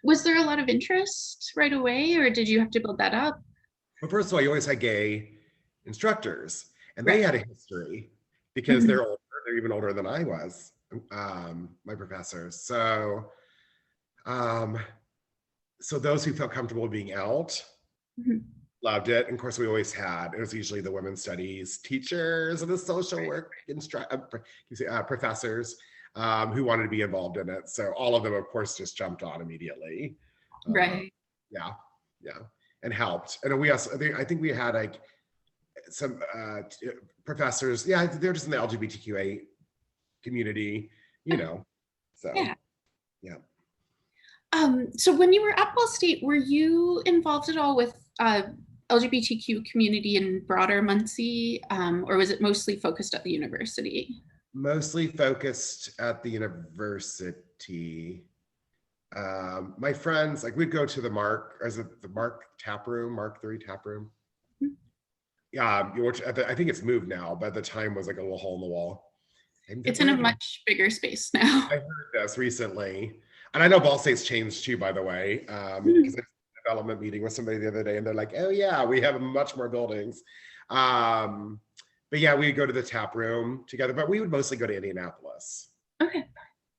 Was there a lot of interest right away, or did you have to build that up? Well, first of all, you always had gay instructors, and they had a history because they're older. They're even older than I was, my professors. So, so those who felt comfortable being out loved it. And of course, we always had, it was usually the women's studies teachers and the social work professors who wanted to be involved in it. So all of them, of course, just jumped on immediately. Right. Yeah. And helped. And we also, I think we had like some professors, they're just in the LGBTQA community, you know, so yeah. So when you were at Ball State, were you involved at all with LGBTQ community in broader Muncie, or was it mostly focused at the university? Mostly focused at the university. My friends, like we'd go to the Mark tap room, Mark 3 tap room. Which I think it's moved now, but at the time was like a little hole in the wall. It's in a much bigger space now. I heard this recently. And I know Ball State's changed too, by the way, because I had a development meeting with somebody the other day and they're like, oh yeah, we have much more buildings. But yeah, we'd go to the tap room together, but we would mostly go to Indianapolis. Okay.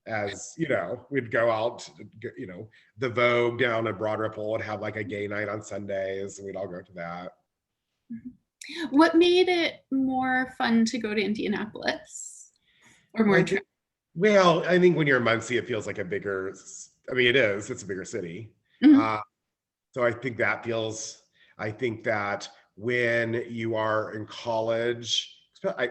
As, you know, we'd go out, you know, the Vogue down at Broad Ripple would have like a gay night on Sundays and we'd all go to that. What made it more fun to go to Indianapolis? Or more well, I think when you're in Muncie, it feels like a bigger, I mean, it's a bigger city. So I think that when you are in college, I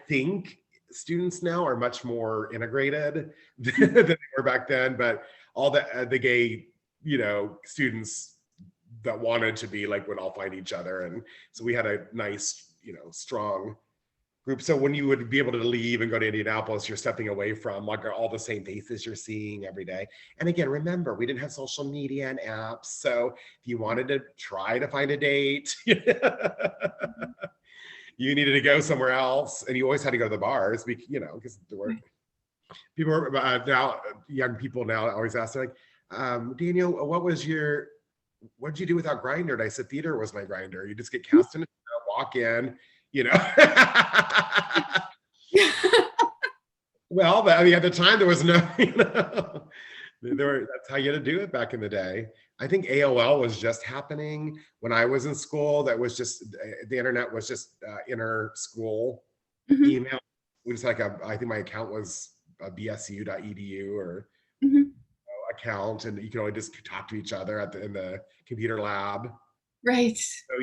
think students now are much more integrated than they were back then, but all the gay, you know, students that wanted to be like would all find each other. And so we had a nice, you know, strong group. So when you would be able to leave and go to Indianapolis, you're stepping away from like all the same faces you're seeing every day. And again, remember, we didn't have social media and apps. So if you wanted to try to find a date, you needed to go somewhere else. And you always had to go to the bars, you know, because there were people now, young people now always ask, they're like, Daniel, what did you do without Grindr? And I said, theater was my Grindr. You just get cast in a show, walk in, you know. Well, but I mean, at the time there was no, you know, that's how you had to do it back in the day. I think AOL was just happening when I was in school. That was just, the internet was just inter school email. It was like I think my account was a bsu.edu or account, and you could only just talk to each other in the computer lab. Right. So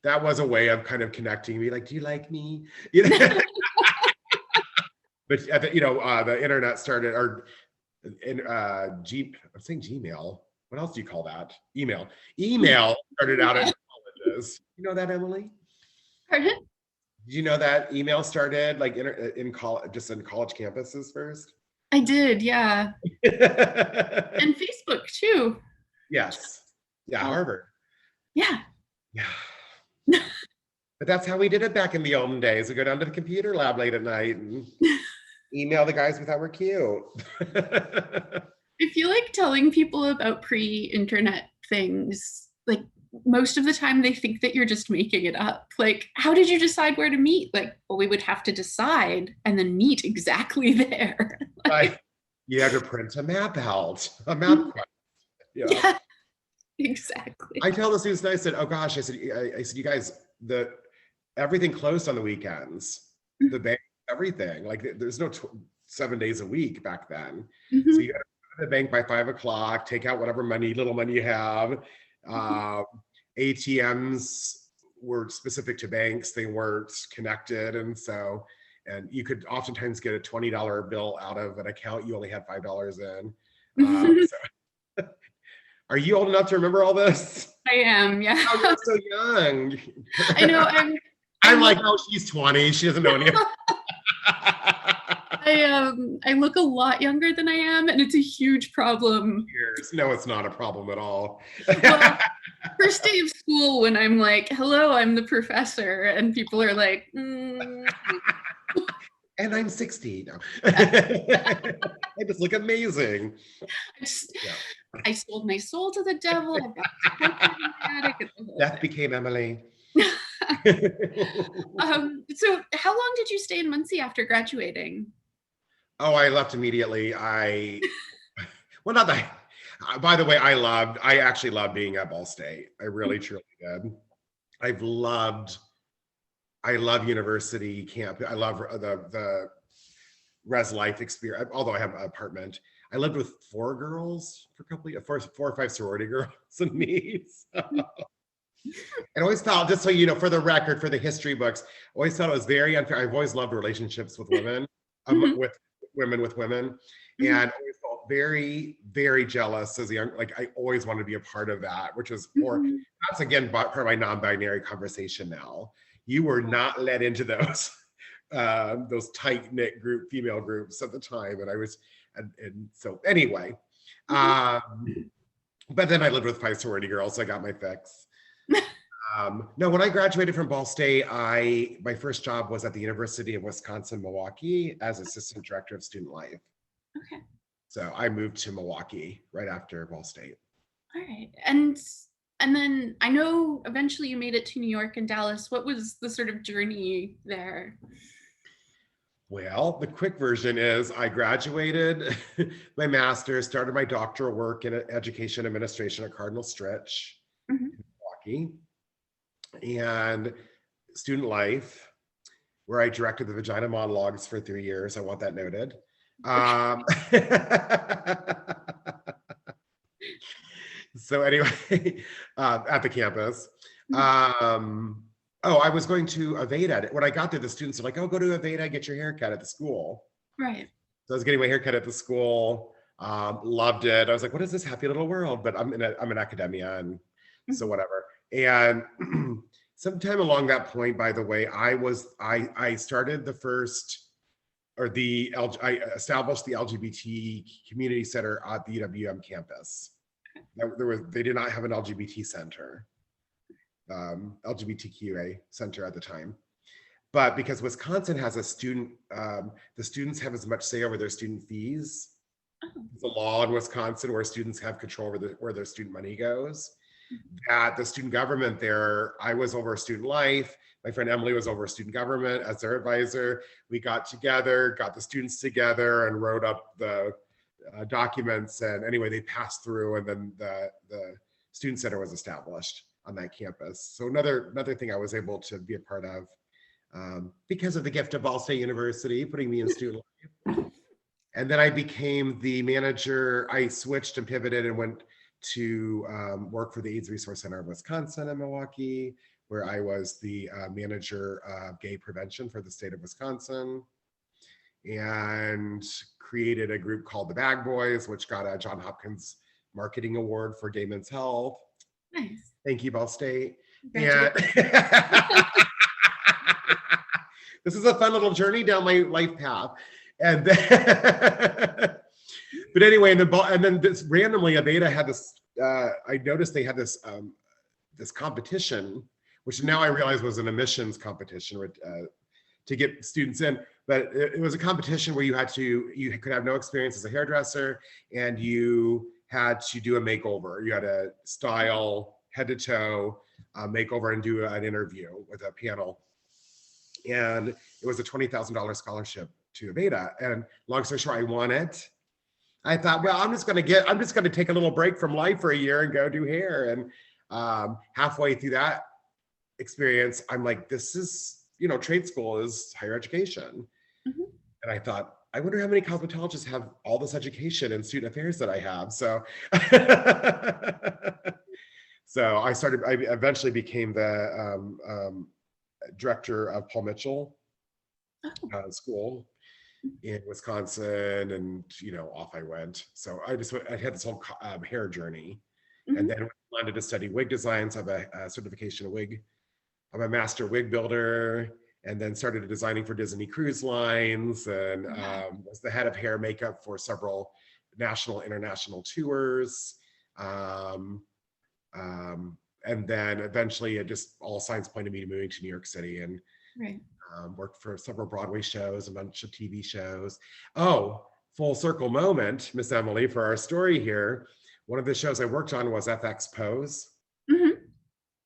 that was a way of kind of connecting. Be like, do you like me? You know? But the internet started, or I'm saying Gmail. What else do you call that? Email. Email started out at colleges. You know that, Emily? Pardon? Did you know that email started like in college, just in college campuses first? I did, yeah. And Facebook too. Yes. Yeah, Harvard. Yeah. But that's how we did it back in the olden days. We go down to the computer lab late at night and email the guys we thought were cute. I feel like telling people about pre-internet things, like most of the time they think that you're just making it up. Like, how did you decide where to meet? Like, well, we would have to decide and then meet exactly there. Like, you had to print a map out, a map quest. Yeah. Exactly. I tell the students, I said, oh gosh, I said, you guys, everything closed on the weekends. The bank, everything. Like there's no 7 days a week back then. So you got to go to the bank by 5 o'clock, take out whatever little money you have. ATMs were specific to banks, they weren't connected. And you could oftentimes get a $20 bill out of an account you only had $5 in. So, are you old enough to remember all this? I am, yeah. Oh, you're so young. I know. I'm like, oh, she's 20. She doesn't know anything. I look a lot younger than I am, and it's a huge problem. No, it's not a problem at all. Well, first day of school when I'm like, hello, I'm the professor, and people are like, and I'm 60 now. I just look amazing. I sold my soul to the devil. I got Death became Emily. So how long did you stay in Muncie after graduating? Oh, I left immediately. Well, not that. By the way, I actually loved being at Ball State. I really, truly did. I love university camp. I love the res life experience, although I have an apartment. I lived with 4 girls for a couple of 4 or 5 sorority girls and me. So. And always felt, just so you know, for the record, for the history books, always thought it was very unfair. I've always loved relationships with women, with women, and always felt very, very jealous as a young, like I always wanted to be a part of that, which was more, that's again part of my non-binary conversation now. You were not let into those tight-knit female groups at the time, and I was, and so anyway, but then I lived with 5 sorority girls, so I got my fix. No, when I graduated from Ball State, my first job was at the University of Wisconsin-Milwaukee as assistant director of student life. Okay. So I moved to Milwaukee right after Ball State. All right. And then I know eventually you made it to New York and Dallas. What was the sort of journey there? Well, the quick version is I graduated my master's, started my doctoral work in education administration at Cardinal Stritch in Milwaukee, and student life, where I directed the vagina monologues for 3 years. I want that noted. So anyway, at the campus. I was going to Aveda. When I got there, the students are like, oh, go to Aveda, get your haircut at the school. Right. So I was getting my haircut at the school, loved it. I was like, what is this happy little world? But I'm an academia, and so whatever. And sometime along that point, by the way, I started the first, I established the LGBT community center at the UWM campus. They did not have an LGBT center, LGBTQA center at the time. But because Wisconsin has a student, the students have as much say over their student fees. There's a law in Wisconsin where students have control over where their student money goes. At the student government there, I was over student life. My friend Emily was over student government as their advisor. We got together, got the students together, and wrote up the documents. And anyway, they passed through, and then the student center was established on that campus. So another thing I was able to be a part of because of the gift of Ball State University, putting me in student life. And then I became the manager. I switched and pivoted and went to work for the AIDS Resource Center of Wisconsin in Milwaukee, where I was the manager of gay prevention for the state of Wisconsin, and created a group called the Bag Boys, which got a John Hopkins Marketing Award for Gay Men's Health. Nice. Thank you, Ball State. And this is a fun little journey down my life path. And then, but anyway, and then this randomly, Aveda had this. I noticed they had this this competition, which now I realize was an admissions competition to get students in. But it was a competition where you could have no experience as a hairdresser, and you had to do a makeover. You had to style head to toe, makeover, and do an interview with a panel. And it was a $20,000 scholarship to Aveda. And long story short, I won it. I thought, well, I'm just going to take a little break from life for a year and go do hair. And halfway through that experience, I'm like, this is, trade school is higher education. Mhm. And I thought, I wonder how many cosmetologists have all this education and student affairs that I have. So, I eventually became the director of Paul Mitchell Oh. School in Wisconsin, and off I went. So I had this whole hair journey, and Mhm. then wanted to study wig design. So I have a certification in wig. I'm a master wig builder, and then started designing for Disney Cruise Lines, and Yeah. was the head of hair makeup for several national, international tours. Um, and then eventually, it just all signs pointed me to moving to New York City, and Right. worked for several Broadway shows, a bunch of TV shows. Oh, full circle moment, Miss Emily, for our story here. One of the shows I worked on was FX Pose, Mhm.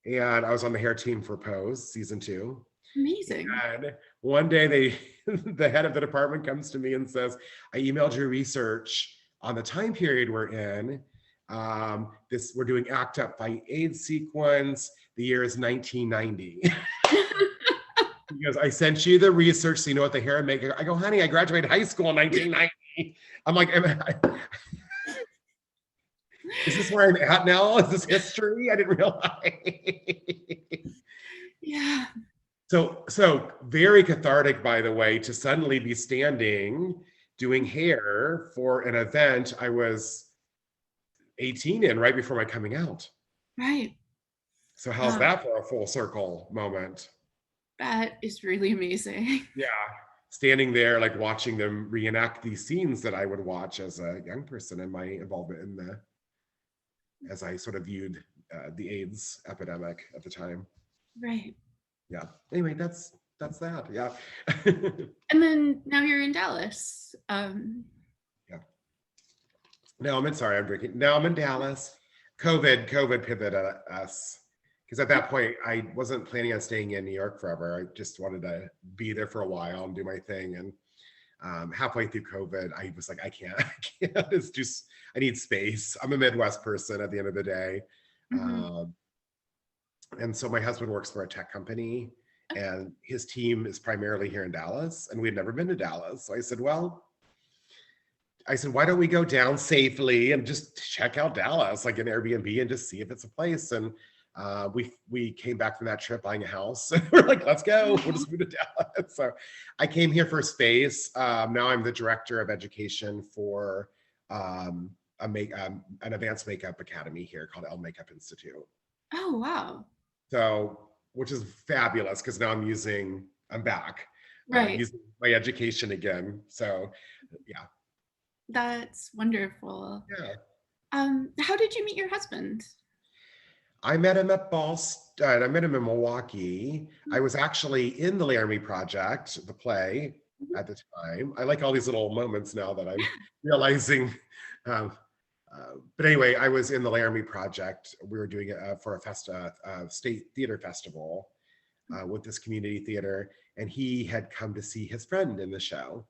and I was on the hair team for Pose season 2. Amazing. And one day the head of the department comes to me and says, I emailed your research on the time period we're in. We're doing ACT UP Fight AIDS sequence. The year is 1990. He goes, I sent you the research so you know what the hair and makeup. I go, honey, I graduated high school in 1990. I'm like, is this where I'm at now? Is this history? I didn't realize. Yeah. So very cathartic, by the way, to suddenly be standing doing hair for an event I was 18 in, right before my coming out. Right. So how's that for a full circle moment? That is really amazing. Yeah, standing there, like watching them reenact these scenes that I would watch as a young person, and my involvement as I sort of viewed the AIDS epidemic at the time. Right. Yeah. Anyway, that's that. Yeah. And then now you're in Dallas. Yeah. I'm drinking. Now I'm in Dallas. COVID pivoted us. Because at that point, I wasn't planning on staying in New York forever. I just wanted to be there for a while and do my thing. And halfway through COVID, I was like, I can't. It's just, I need space. I'm a Midwest person at the end of the day. Mhm. And so my husband works for a tech company, and his team is primarily here in Dallas, and we had never been to Dallas. So I said, why don't we go down safely and just check out Dallas, like an Airbnb, and just see if it's a place. And we came back from that trip buying a house. We're like, let's go. We'll just move to Dallas. So I came here for space. Now I'm the director of education for an advanced makeup academy here called El Makeup Institute. Oh, wow. So, which is fabulous because now I'm back Right. using my education again. So, yeah. That's wonderful. Yeah. How did you meet your husband? I met him at Boston. I met him in Milwaukee. I was actually in the Laramie Project, the play, Mhm. at the time. I like all these little moments now that I'm realizing. Um, but anyway, I was in the Laramie Project. We were doing it for a state theater festival with this community theater, and he had come to see his friend in the show.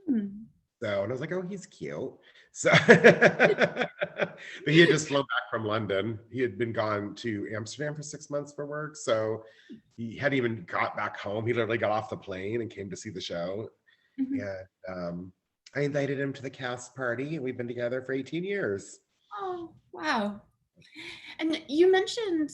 Hmm. So, and I was like, oh, he's cute. So, but he had just flown back from London. He had been gone to Amsterdam for 6 months for work. So he hadn't even got back home. He literally got off the plane and came to see the show. Mhm. And I invited him to the cast party, and we've been together for 18 years. Oh, wow. And you mentioned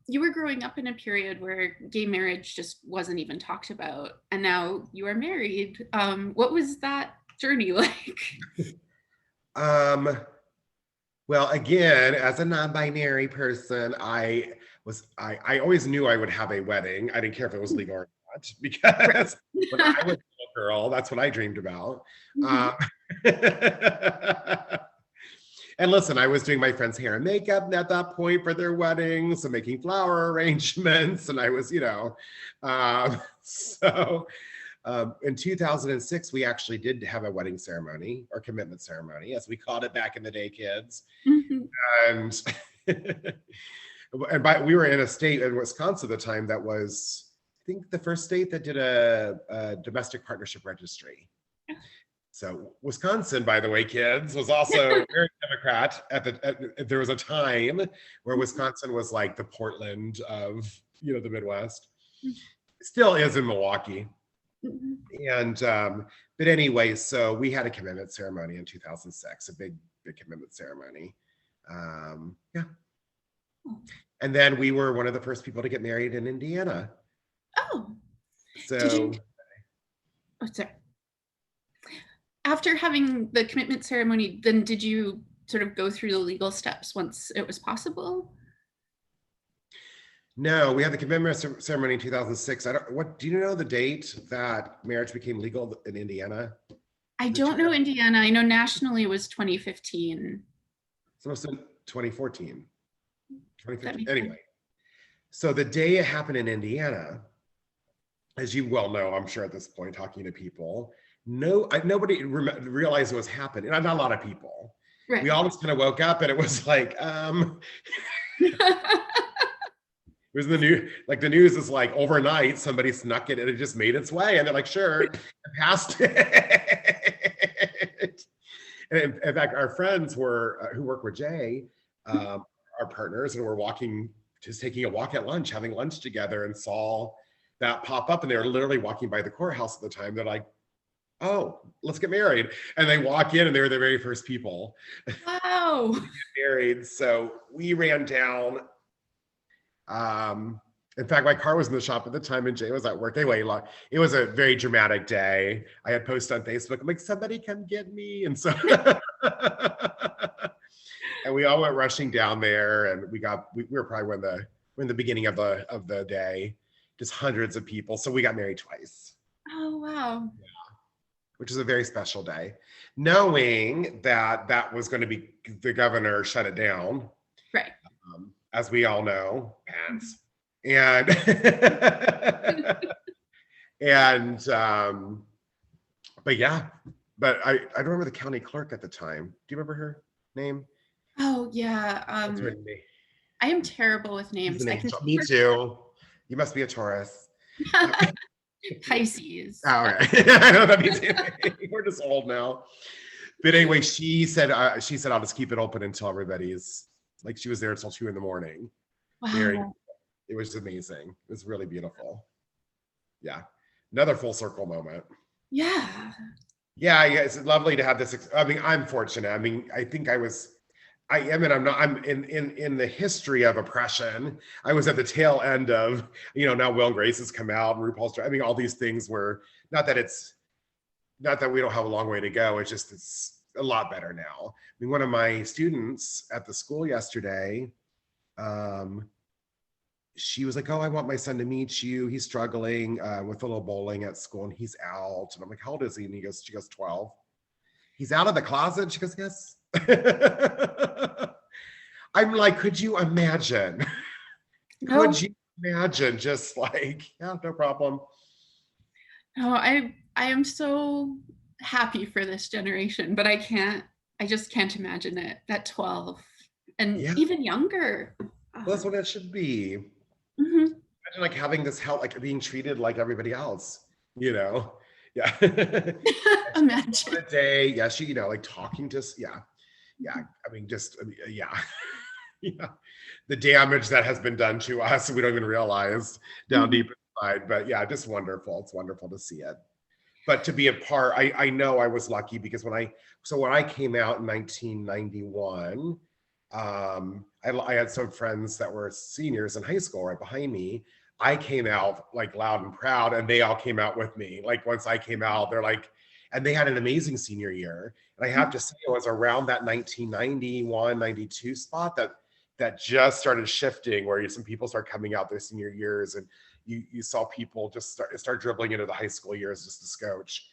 you were growing up in a period where gay marriage just wasn't even talked about, and now you are married. What was that journey like? Um, well, again, as a non-binary person, I always knew I would have a wedding. I didn't care if it was legal or not, Right. because when I was a little girl, that's what I dreamed about. Mhm. Um, and listen, I was doing my friends' hair and makeup at that point for their weddings and making flower arrangements. And I was, so in 2006, we actually did have a wedding ceremony, or commitment ceremony, as we called it back in the day, kids. Mhm. And we were in a state in Wisconsin at the time that was, I think, the first state that did a domestic partnership registry. So Wisconsin, by the way, kids, was also very Democrat there was a time where Wisconsin was like the Portland of, the Midwest. Still is in Milwaukee. And but anyway, so we had a commitment ceremony in 2006, a big commitment ceremony. Yeah. And then we were one of the first people to get married in Indiana. Oh. So sorry. After having the commitment ceremony, then did you sort of go through the legal steps once it was possible? No, we had the commitment ceremony in 2006. Do you know the date that marriage became legal in Indiana? I don't know Indiana. I know nationally it was 2015. It's almost 2014. 2015. Anyway, so the day it happened in Indiana, as you well know, I'm sure at this point, talking to people, nobody realized it was happening. Not a lot of people. Right. We all just kind of woke up and it was like, it was the news is like overnight, somebody snuck it and it just made its way. And they're like, sure, I passed it. And in fact, our friends who work with Jay, our partners, and we're taking a walk at lunch, having lunch together, and saw that pop up. And they were literally walking by the courthouse at the time. They're like, oh, let's get married. And they walk in and they were the very first people. Wow. to get married. So we ran down. In fact, my car was in the shop at the time and Jay was at work. Anyway, it was a very dramatic day. I had posted on Facebook, I'm like, somebody come get me. And so, and we all went rushing down there, and we were probably when the beginning of the day, just hundreds of people. So we got married twice. Oh, wow. Yeah. Which is a very special day, knowing that was going to be, the governor shut it down. Right. As we all know, and but I don't remember the county clerk at the time. Do you remember her name? Oh yeah. I am terrible with names. Me too. You must be a Taurus. Pisces. All right. I know that means we're just old now. But anyway, she said I'll just keep it open until everybody's, like, she was there until 2 a.m. Wow. It was amazing. It was really beautiful. Yeah. Another full circle moment. Yeah. Yeah. It's lovely to have this. I mean, I'm fortunate. I mean, I think I'm in the history of oppression. I was at the tail end of, now Will and Grace has come out and RuPaul's, I mean, all these things were, not that we don't have a long way to go. It's a lot better now. I mean, one of my students at the school yesterday, she was like, oh, I want my son to meet you. He's struggling with a little bowling at school and he's out. And I'm like, how old is he? And she goes, 12. He's out of the closet? She goes, yes. I'm like, could you imagine? No. Could you imagine? Just like, yeah, no problem. No, I am so happy for this generation, but I just can't imagine it at 12 and even younger. Well, that's what it should be. Mm-hmm. Imagine like having this help, like being treated like everybody else, Yeah. Imagine. A day, yeah, she, like talking to, yeah. I mean, yeah. The damage that has been done to us, we don't even realize down deep inside. But yeah, just wonderful. It's wonderful to see it. But to be a part, I know I was lucky because when I came out in 1991, I had some friends that were seniors in high school right behind me. I came out like loud and proud, and they all came out with me. Like once I came out, they're like, and they had an amazing senior year. And I have to say, it was around that 1991, 92 spot that just started shifting, where some people start coming out their senior years, and you saw people just start dribbling into the high school years just a scotch,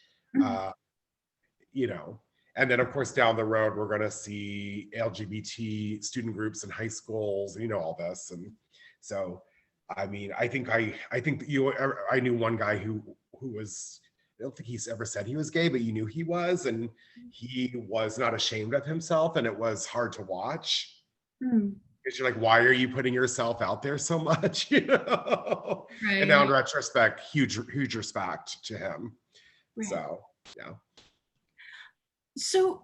And then of course down the road we're going to see LGBT student groups in high schools, all this, and so I mean, I think I knew one guy who was, I don't think he's ever said he was gay, but you knew he was, and he was not ashamed of himself, and it was hard to watch. Because you're like, why are you putting yourself out there so much? Right. And now in retrospect, huge respect to him. Right. So, yeah. So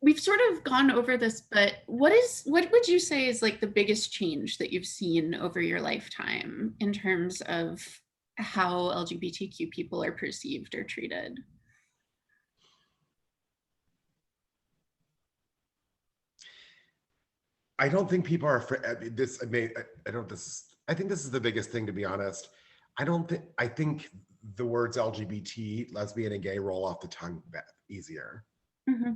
we've sort of gone over this, but what would you say is like the biggest change that you've seen over your lifetime in terms of how LGBTQ people are perceived or treated? I don't think people are afraid. I mean, this. I mean, I don't. This. I think this is the biggest thing, to be honest. I don't think. I think the words LGBT, lesbian, and gay roll off the tongue easier. Mm-hmm.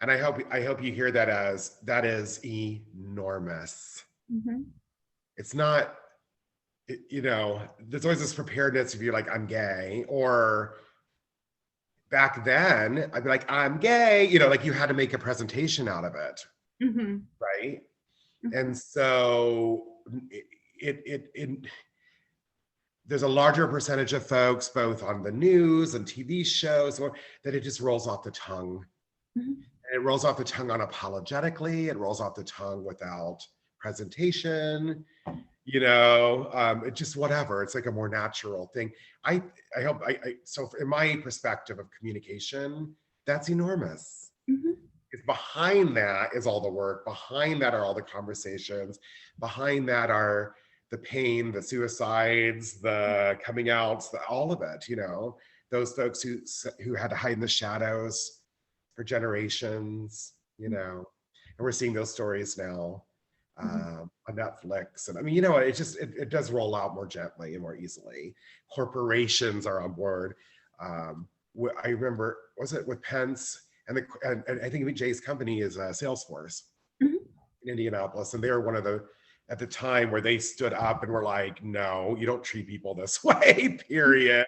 And I hope you hear that as that is enormous. Mm-hmm. It's not. You know, there's always this preparedness if you're like, I'm gay, or back then I'd be like, I'm gay. You know, like you had to make a presentation out of it, Mm-hmm. right? Mm-hmm. And so it there's a larger percentage of folks both on the news and TV shows that it just rolls off the tongue. Mm-hmm. And it rolls off the tongue unapologetically. It rolls off the tongue without presentation. You know, it just whatever. It's like a more natural thing. I hope so. In my perspective of communication, that's enormous. Mm-hmm. It's behind that is all the work. Behind that are all the conversations. Behind that are the pain, the suicides, the coming outs, all of it. You know, those folks who had to hide in the shadows for generations. You know, and we're seeing those stories now on Netflix. And I mean, you know, it does roll out more gently and more easily. Corporations are on board. I remember, was it with Pence? And I think Jay's company is Salesforce Mm-hmm. in Indianapolis, and they were one of the at the time where they stood up and were like, "No, you don't treat people this way." Period.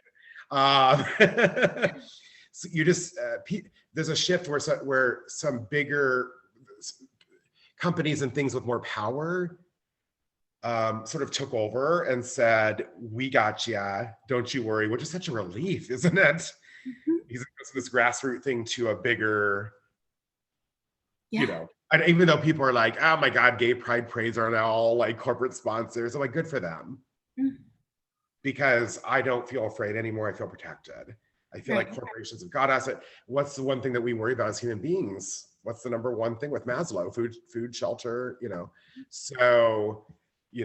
So you just there's a shift where some bigger companies and things with more power sort of took over and said, "We got ya, don't you worry," which is such a relief, isn't it? Mm-hmm. He's this grassroots thing to a bigger, Yeah. you know, and even though people are like, oh my God, gay pride parades are now all like corporate sponsors, I'm like, good for them. Mm-hmm. Because I don't feel afraid anymore. I feel protected. I feel Right. like corporations have got us. What's the one thing that we worry about as human beings? What's the number one thing with Maslow? Food, shelter, you know. So, you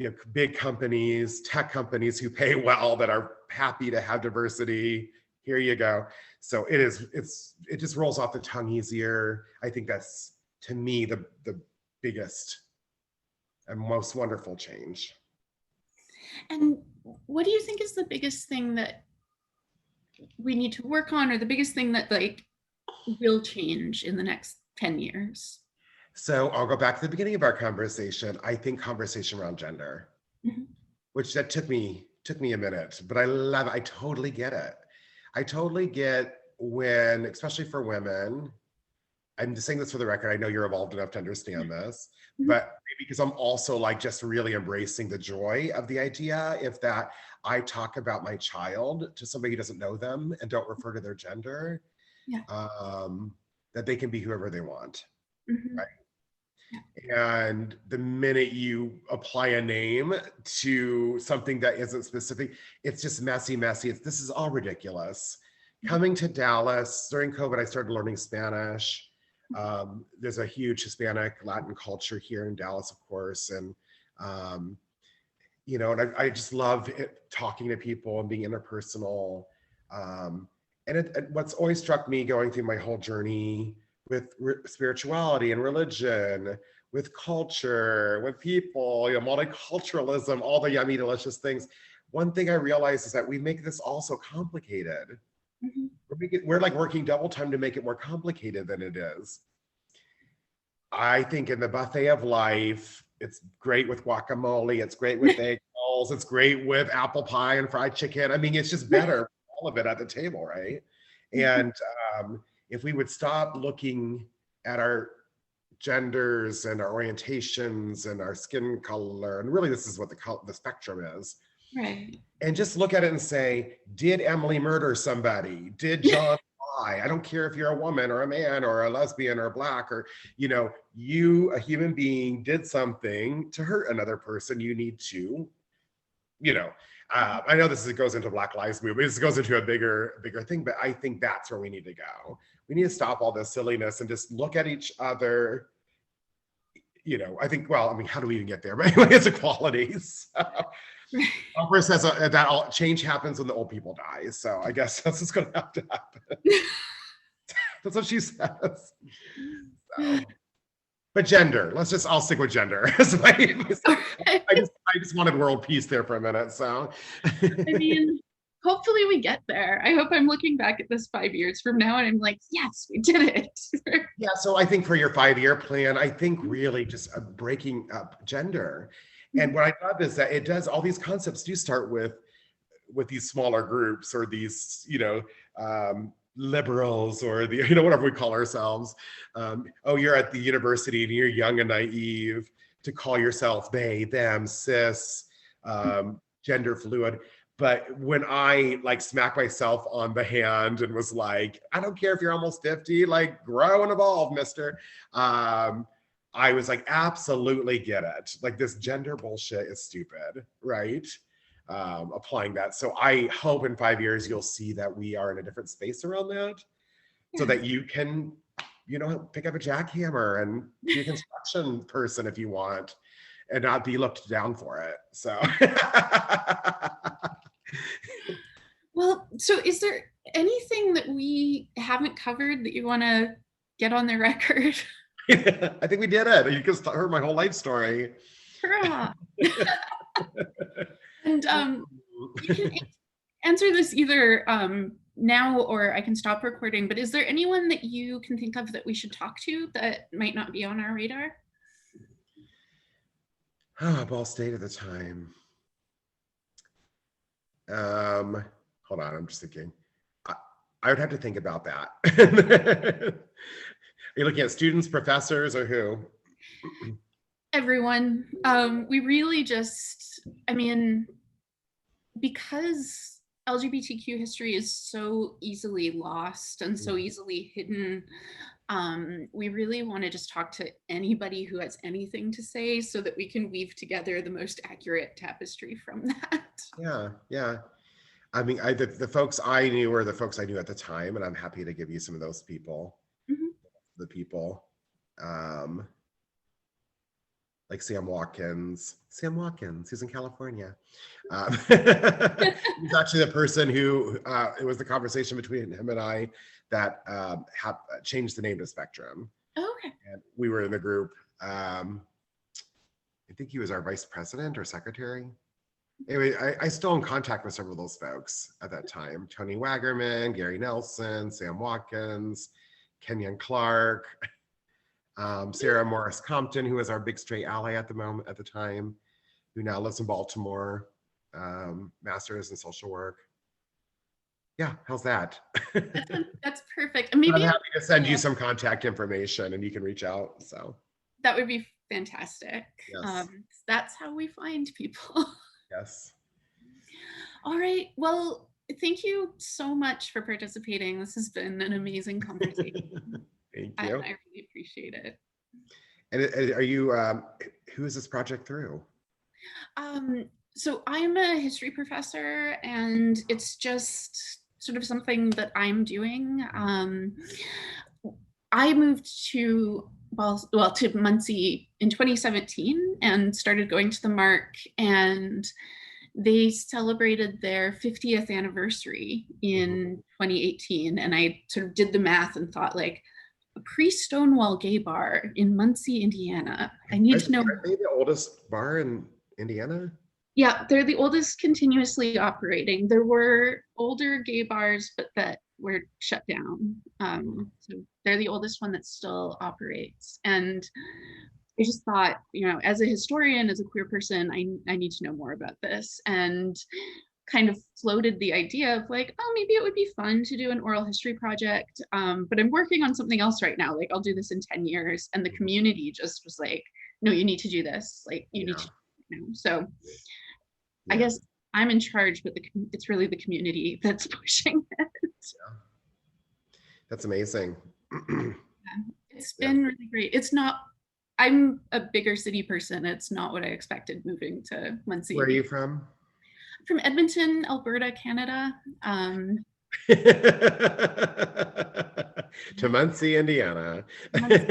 have big companies, tech companies who pay well that are happy to have diversity. Here you go. So it just rolls off the tongue easier. I think that's, to me, the biggest and most wonderful change. And what do you think is the biggest thing that we need to work on, or the biggest thing that like will change in the next 10 years? So I'll go back to the beginning of our conversation. I think conversation around gender, Mm-hmm. which that took me a minute, but I love it. I totally get it. I totally get when, especially for women, I'm just saying this for the record, I know you're evolved enough to understand this, Mm-hmm. but because I'm also like just really embracing the joy of the idea, if that I talk about my child to somebody who doesn't know them and don't refer to their gender, Yeah. that they can be whoever they want. Mm-hmm. Right. Yeah. And the minute you apply a name to something that isn't specific, it's just messy. This is all ridiculous. Coming to Dallas during COVID, I started learning Spanish. There's a huge Hispanic Latin culture here in Dallas, of course. And, and I just love talking to people and being interpersonal. What's always struck me going through my whole journey with spirituality and religion, with culture, with people, multiculturalism, all the yummy, delicious things. One thing I realized is that we make this all so complicated. Mm-hmm. We're like working double time to make it more complicated than it is. I think in the buffet of life, it's great with guacamole, it's great with egg rolls, it's great with apple pie and fried chicken. I mean, it's just better, all of it at the table, right? And if we would stop looking at our genders and our orientations and our skin color, and really this is what the spectrum is, right? And just look at it and say, did Emily murder somebody? Did John lie? I don't care if you're a woman or a man or a lesbian or Black, or you, a human being, did something to hurt another person. You need to, I know this goes into Black Lives Movement. This goes into a bigger thing, but I think that's where we need to go. we need to stop all this silliness and just look at each other. I think, well, I mean, how do we even get there? But anyway, it's equality. So, Oprah says that all change happens when the old people die. So I guess that's what's going to have to happen. That's what she says. So. But gender, I'll stick with gender. I just wanted world peace there for a minute. So, I mean, hopefully we get there. I hope I'm looking back at this 5 years from now and I'm like, yes, we did it. Yeah, so I think for your 5-year plan, I think really just breaking up gender. And what I love is that it does, all these concepts do start with these smaller groups or these, liberals or the, whatever we call ourselves. Oh, you're at the university and you're young and naive to call yourself they, them, cis, gender fluid. But when I smacked myself on the hand and was like, I don't care if you're almost 50, grow and evolve, mister. I was like, absolutely get it. This gender bullshit is stupid, right? Applying that. So I hope in 5 years, you'll see that we are in a different space around that so that you can, pick up a jackhammer and be a construction person if you want and not be looked down for it. So. Well, so is there anything that we haven't covered that you want to get on the record? I think we did it. You just heard my whole life story. Hurrah. And you can answer this either now or I can stop recording, but is there anyone that you can think of that we should talk to that might not be on our radar? Ball State at the time. Hold on, I'm just thinking. I would have to think about that. Are you looking at students, professors, or who? Everyone. We really just, because LGBTQ history is so easily lost and so easily hidden, we really want to just talk to anybody who has anything to say so that we can weave together the most accurate tapestry from that. Yeah. I mean, the folks I knew were the folks I knew at the time, and I'm happy to give you some of those people. The people. Like Sam Watkins. He's in California. He's actually the person who, it was the conversation between him and I that changed the name to Spectrum. Oh, okay. And we were in the group. I think he was our vice president or secretary. Anyway, I still in contact with several of those folks at that time. Tony Waggerman, Gary Nelson, Sam Watkins, Kenyon Clark. Sarah Morris Compton, who was our big straight ally at the time, who now lives in Baltimore, master's in social work. Yeah, how's that? That's perfect. Maybe I'm happy to send you some contact information and you can reach out. So that would be fantastic. Yes. That's how we find people. Yes. All right. Well, thank you so much for participating. This has been an amazing conversation. Thank you. I really appreciate it. And are you, who is this project through? So I'm a history professor and it's just sort of something that I'm doing. I moved to Muncie in 2017 and started going to the Mark, and they celebrated their 50th anniversary in 2018. And I sort of did the math and thought, like, a pre-Stonewall gay bar in Muncie, Indiana. I need to know. Are they the oldest bar in Indiana? Yeah, they're the oldest continuously operating. There were older gay bars, but that were shut down. So they're the oldest one that still operates. And I just thought, as a historian, as a queer person, I need to know more about this, and kind of floated the idea of like, oh, maybe it would be fun to do an oral history project. But I'm working on something else right now. Like, I'll do this in 10 years. And the community just was like, no, you need to do this. Like, you need to do it now. So I guess I'm in charge, but it's really the community that's pushing it. Yeah. That's amazing. It's been really great. I'm a bigger city person. It's not what I expected moving to Muncie. Where are you from? From Edmonton, Alberta, Canada. To Muncie, Indiana. Months.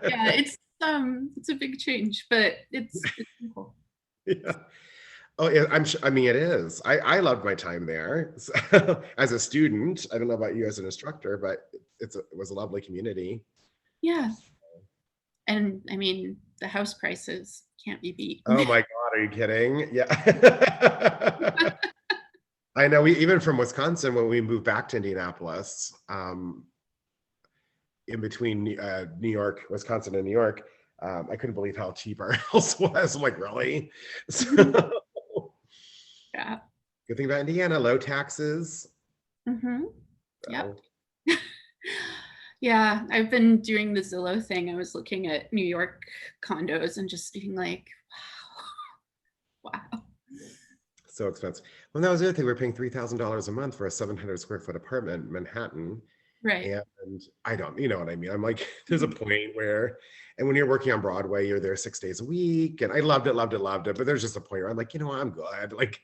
Yeah, it's a big change, but it's cool. Yeah. Oh, yeah, I'm sure. I mean, it is. I loved my time there. So, as a student. I don't know about you as an instructor, but it was a lovely community. Yeah. And I mean, the house prices can't be beat. Oh my God, are you kidding? Yeah. I know, we even from Wisconsin, when we moved back to Indianapolis, in between New York, Wisconsin and New York, I couldn't believe how cheap our house was. I'm like, really? So, Yeah. good thing about Indiana, low taxes. Mm-hmm. So, Yep. Yeah, I've been doing the Zillow thing. I was looking at New York condos and just being like, wow. Wow. so expensive. Well, that was the other thing. We're paying $3,000 a month for a 700 square foot apartment in Manhattan. Right. And I don't, you know what I mean? I'm like, there's a point where, and when you're working on Broadway, you're there 6 days a week. And I loved it, loved it, loved it. But there's just a point where I'm like, you know what, I'm good. Like,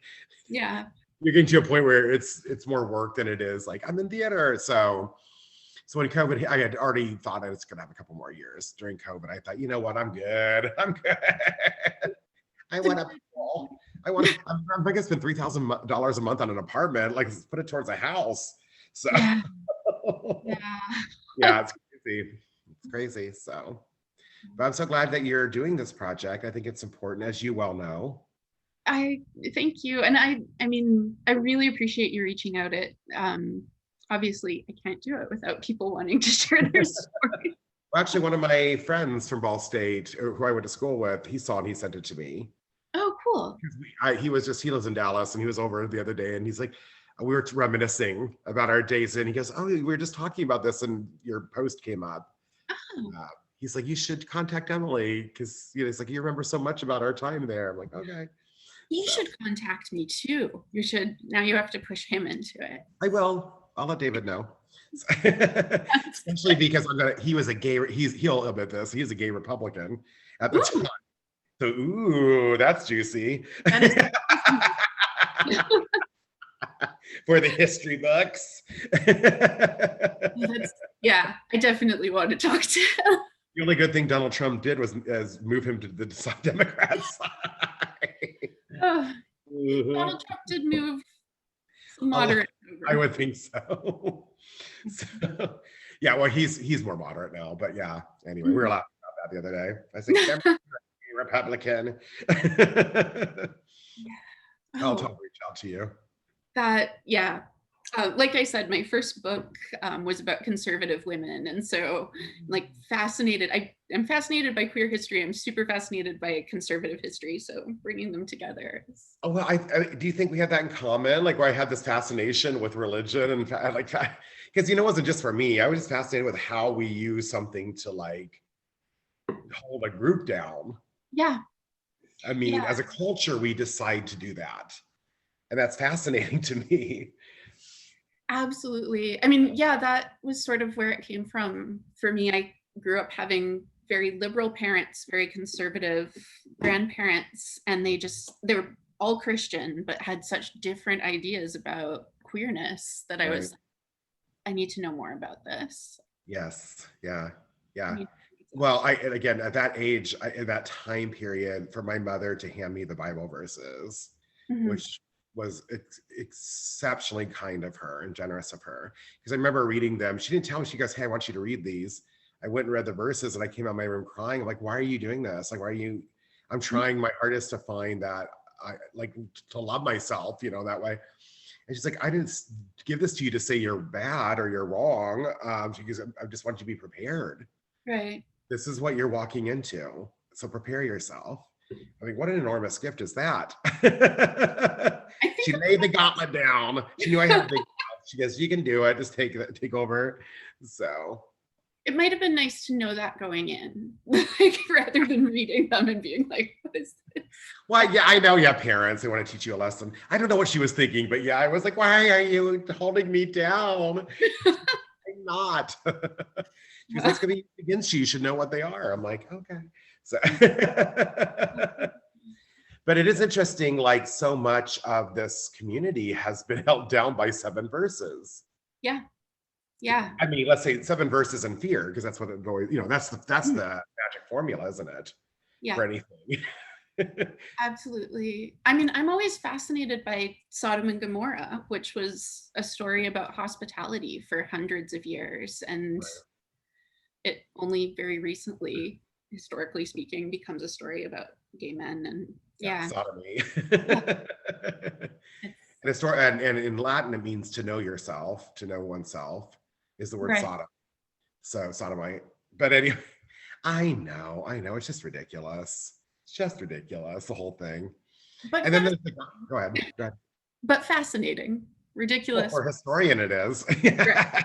Yeah. you're getting to a point where it's more work than it is like I'm in theater. So when COVID hit, I had already thought I was gonna have a couple more years during COVID. I thought, you know what, I'm good. I'm good. I want to, I'm not gonna spend $3,000 a month on an apartment. Like, let's put it towards a house. So Yeah. Yeah. yeah, it's crazy. It's crazy. So, but I'm so glad that you're doing this project. I think it's important, as you well know. I thank you. And I mean, I really appreciate you reaching out. Obviously I can't do it without people wanting to share their story. Well, actually, one of my friends from Ball State, who I went to school with, he saw it and he sent it to me. Oh, cool. He lives in Dallas, and he was over the other day, and he's like, we were reminiscing about our days, and he goes, oh, we were just talking about this and your post came up. Oh. He's like, you should contact Emily, because he's like, you remember so much about our time there. I'm like, okay. You should contact me too. You should. Now you have to push him into it. I will. I'll let David know. Especially because he was a gay, he'll admit this, he's a gay Republican at the time. So, ooh, that's juicy. That is for the history books. Yeah, I definitely want to talk to him. The only good thing Donald Trump did was move him to the Democrat side. Donald Trump did move moderate. I would think so. So, yeah, well, he's more moderate now, but yeah. Anyway, we were laughing about that the other day. I was like, Republican. I'll totally reach out to you. Yeah. Like I said, my first book was about conservative women, and so like fascinated. I'm fascinated by queer history. I'm super fascinated by conservative history. So bringing them together. Oh well, I do you think we have that in common? Like, where I had this fascination with religion and like, because it wasn't just for me. I was just fascinated with how we use something to like hold a group down. Yeah. I mean, as a culture, we decide to do that, and that's fascinating to me. Absolutely. I mean, yeah, that was sort of where it came from for me. I grew up having very liberal parents, very conservative grandparents, and they were all Christian, but had such different ideas about queerness that I was like, I need to know more about this. Yes. Yeah. Well, again, at that age, at that time period, for my mother to hand me the Bible verses, which was exceptionally kind of her and generous of her, because I remember reading them. She didn't tell me. She goes, hey, I want you to read these. I went and read the verses, and I came out of my room crying. I'm like, why are you doing this? Like, I'm trying my hardest to find that, I like to love myself, that way. And she's like, I didn't give this to you to say you're bad or you're wrong. She goes, I just want you to be prepared. Right. This is what you're walking into. So prepare yourself. I mean, what an enormous gift is that? She laid the gauntlet down. She knew I had big mouth. She goes, you can do it. Just take over. So it might have been nice to know that going in, like, rather than reading them and being like, what is this? Well, yeah, I know you have parents who want to teach you a lesson. I don't know what she was thinking, but yeah, I was like, why are you holding me down? I'm not. She was like, it's going to be against you. You should know what they are. I'm like, okay. So, But it is interesting, like so much of this community has been held down by 7 verses. Yeah. Yeah. I mean, let's say 7 verses in fear, because that's what it always, that's the magic formula, isn't it? Yeah. For anything. Absolutely. I mean, I'm always fascinated by Sodom and Gomorrah, which was a story about hospitality for hundreds of years. And it only very recently, historically speaking, becomes a story about gay men and sodomy. Yeah. And in Latin, it means to know yourself, to know oneself is the word Right. sodom. So sodomite. But anyway, I know, it's just ridiculous. It's just ridiculous, the whole thing. But And then there's go ahead. But fascinating. Ridiculous. Well, for a historian, it is. Right.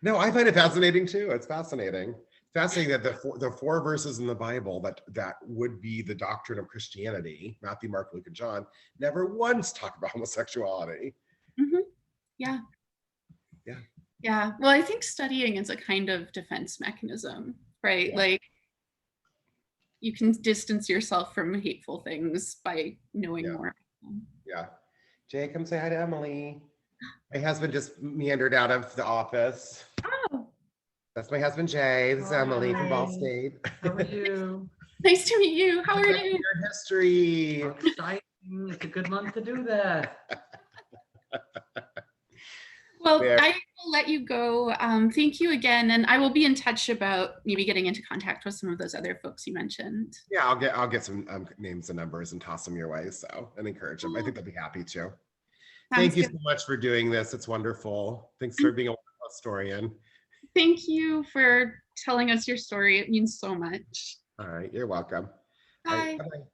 No, I find it fascinating too. It's fascinating. Fascinating that the 4 verses in the Bible that would be the doctrine of Christianity, Matthew, Mark, Luke, and John, never once talk about homosexuality. Mm-hmm. Yeah. Yeah. Yeah. Well, I think studying is a kind of defense mechanism, right? Yeah. Like you can distance yourself from hateful things by knowing more. Yeah. Jay, come say hi to Emily. My husband just meandered out of the office. Oh. That's my husband, Jay. This is Emily from Ball State. How are you? Nice to meet you. How are you? Your history. Exciting. It's a good month to do that. Well, I will let you go. Thank you again. And I will be in touch about maybe getting into contact with some of those other folks you mentioned. Yeah, I'll get some names and numbers and toss them your way, and encourage them. I think they'll be happy to. Thank you so much for doing this. It's wonderful. Thanks for being a wonderful historian. Thank you for telling us your story. It means so much. All right, you're welcome. Bye. Bye-bye.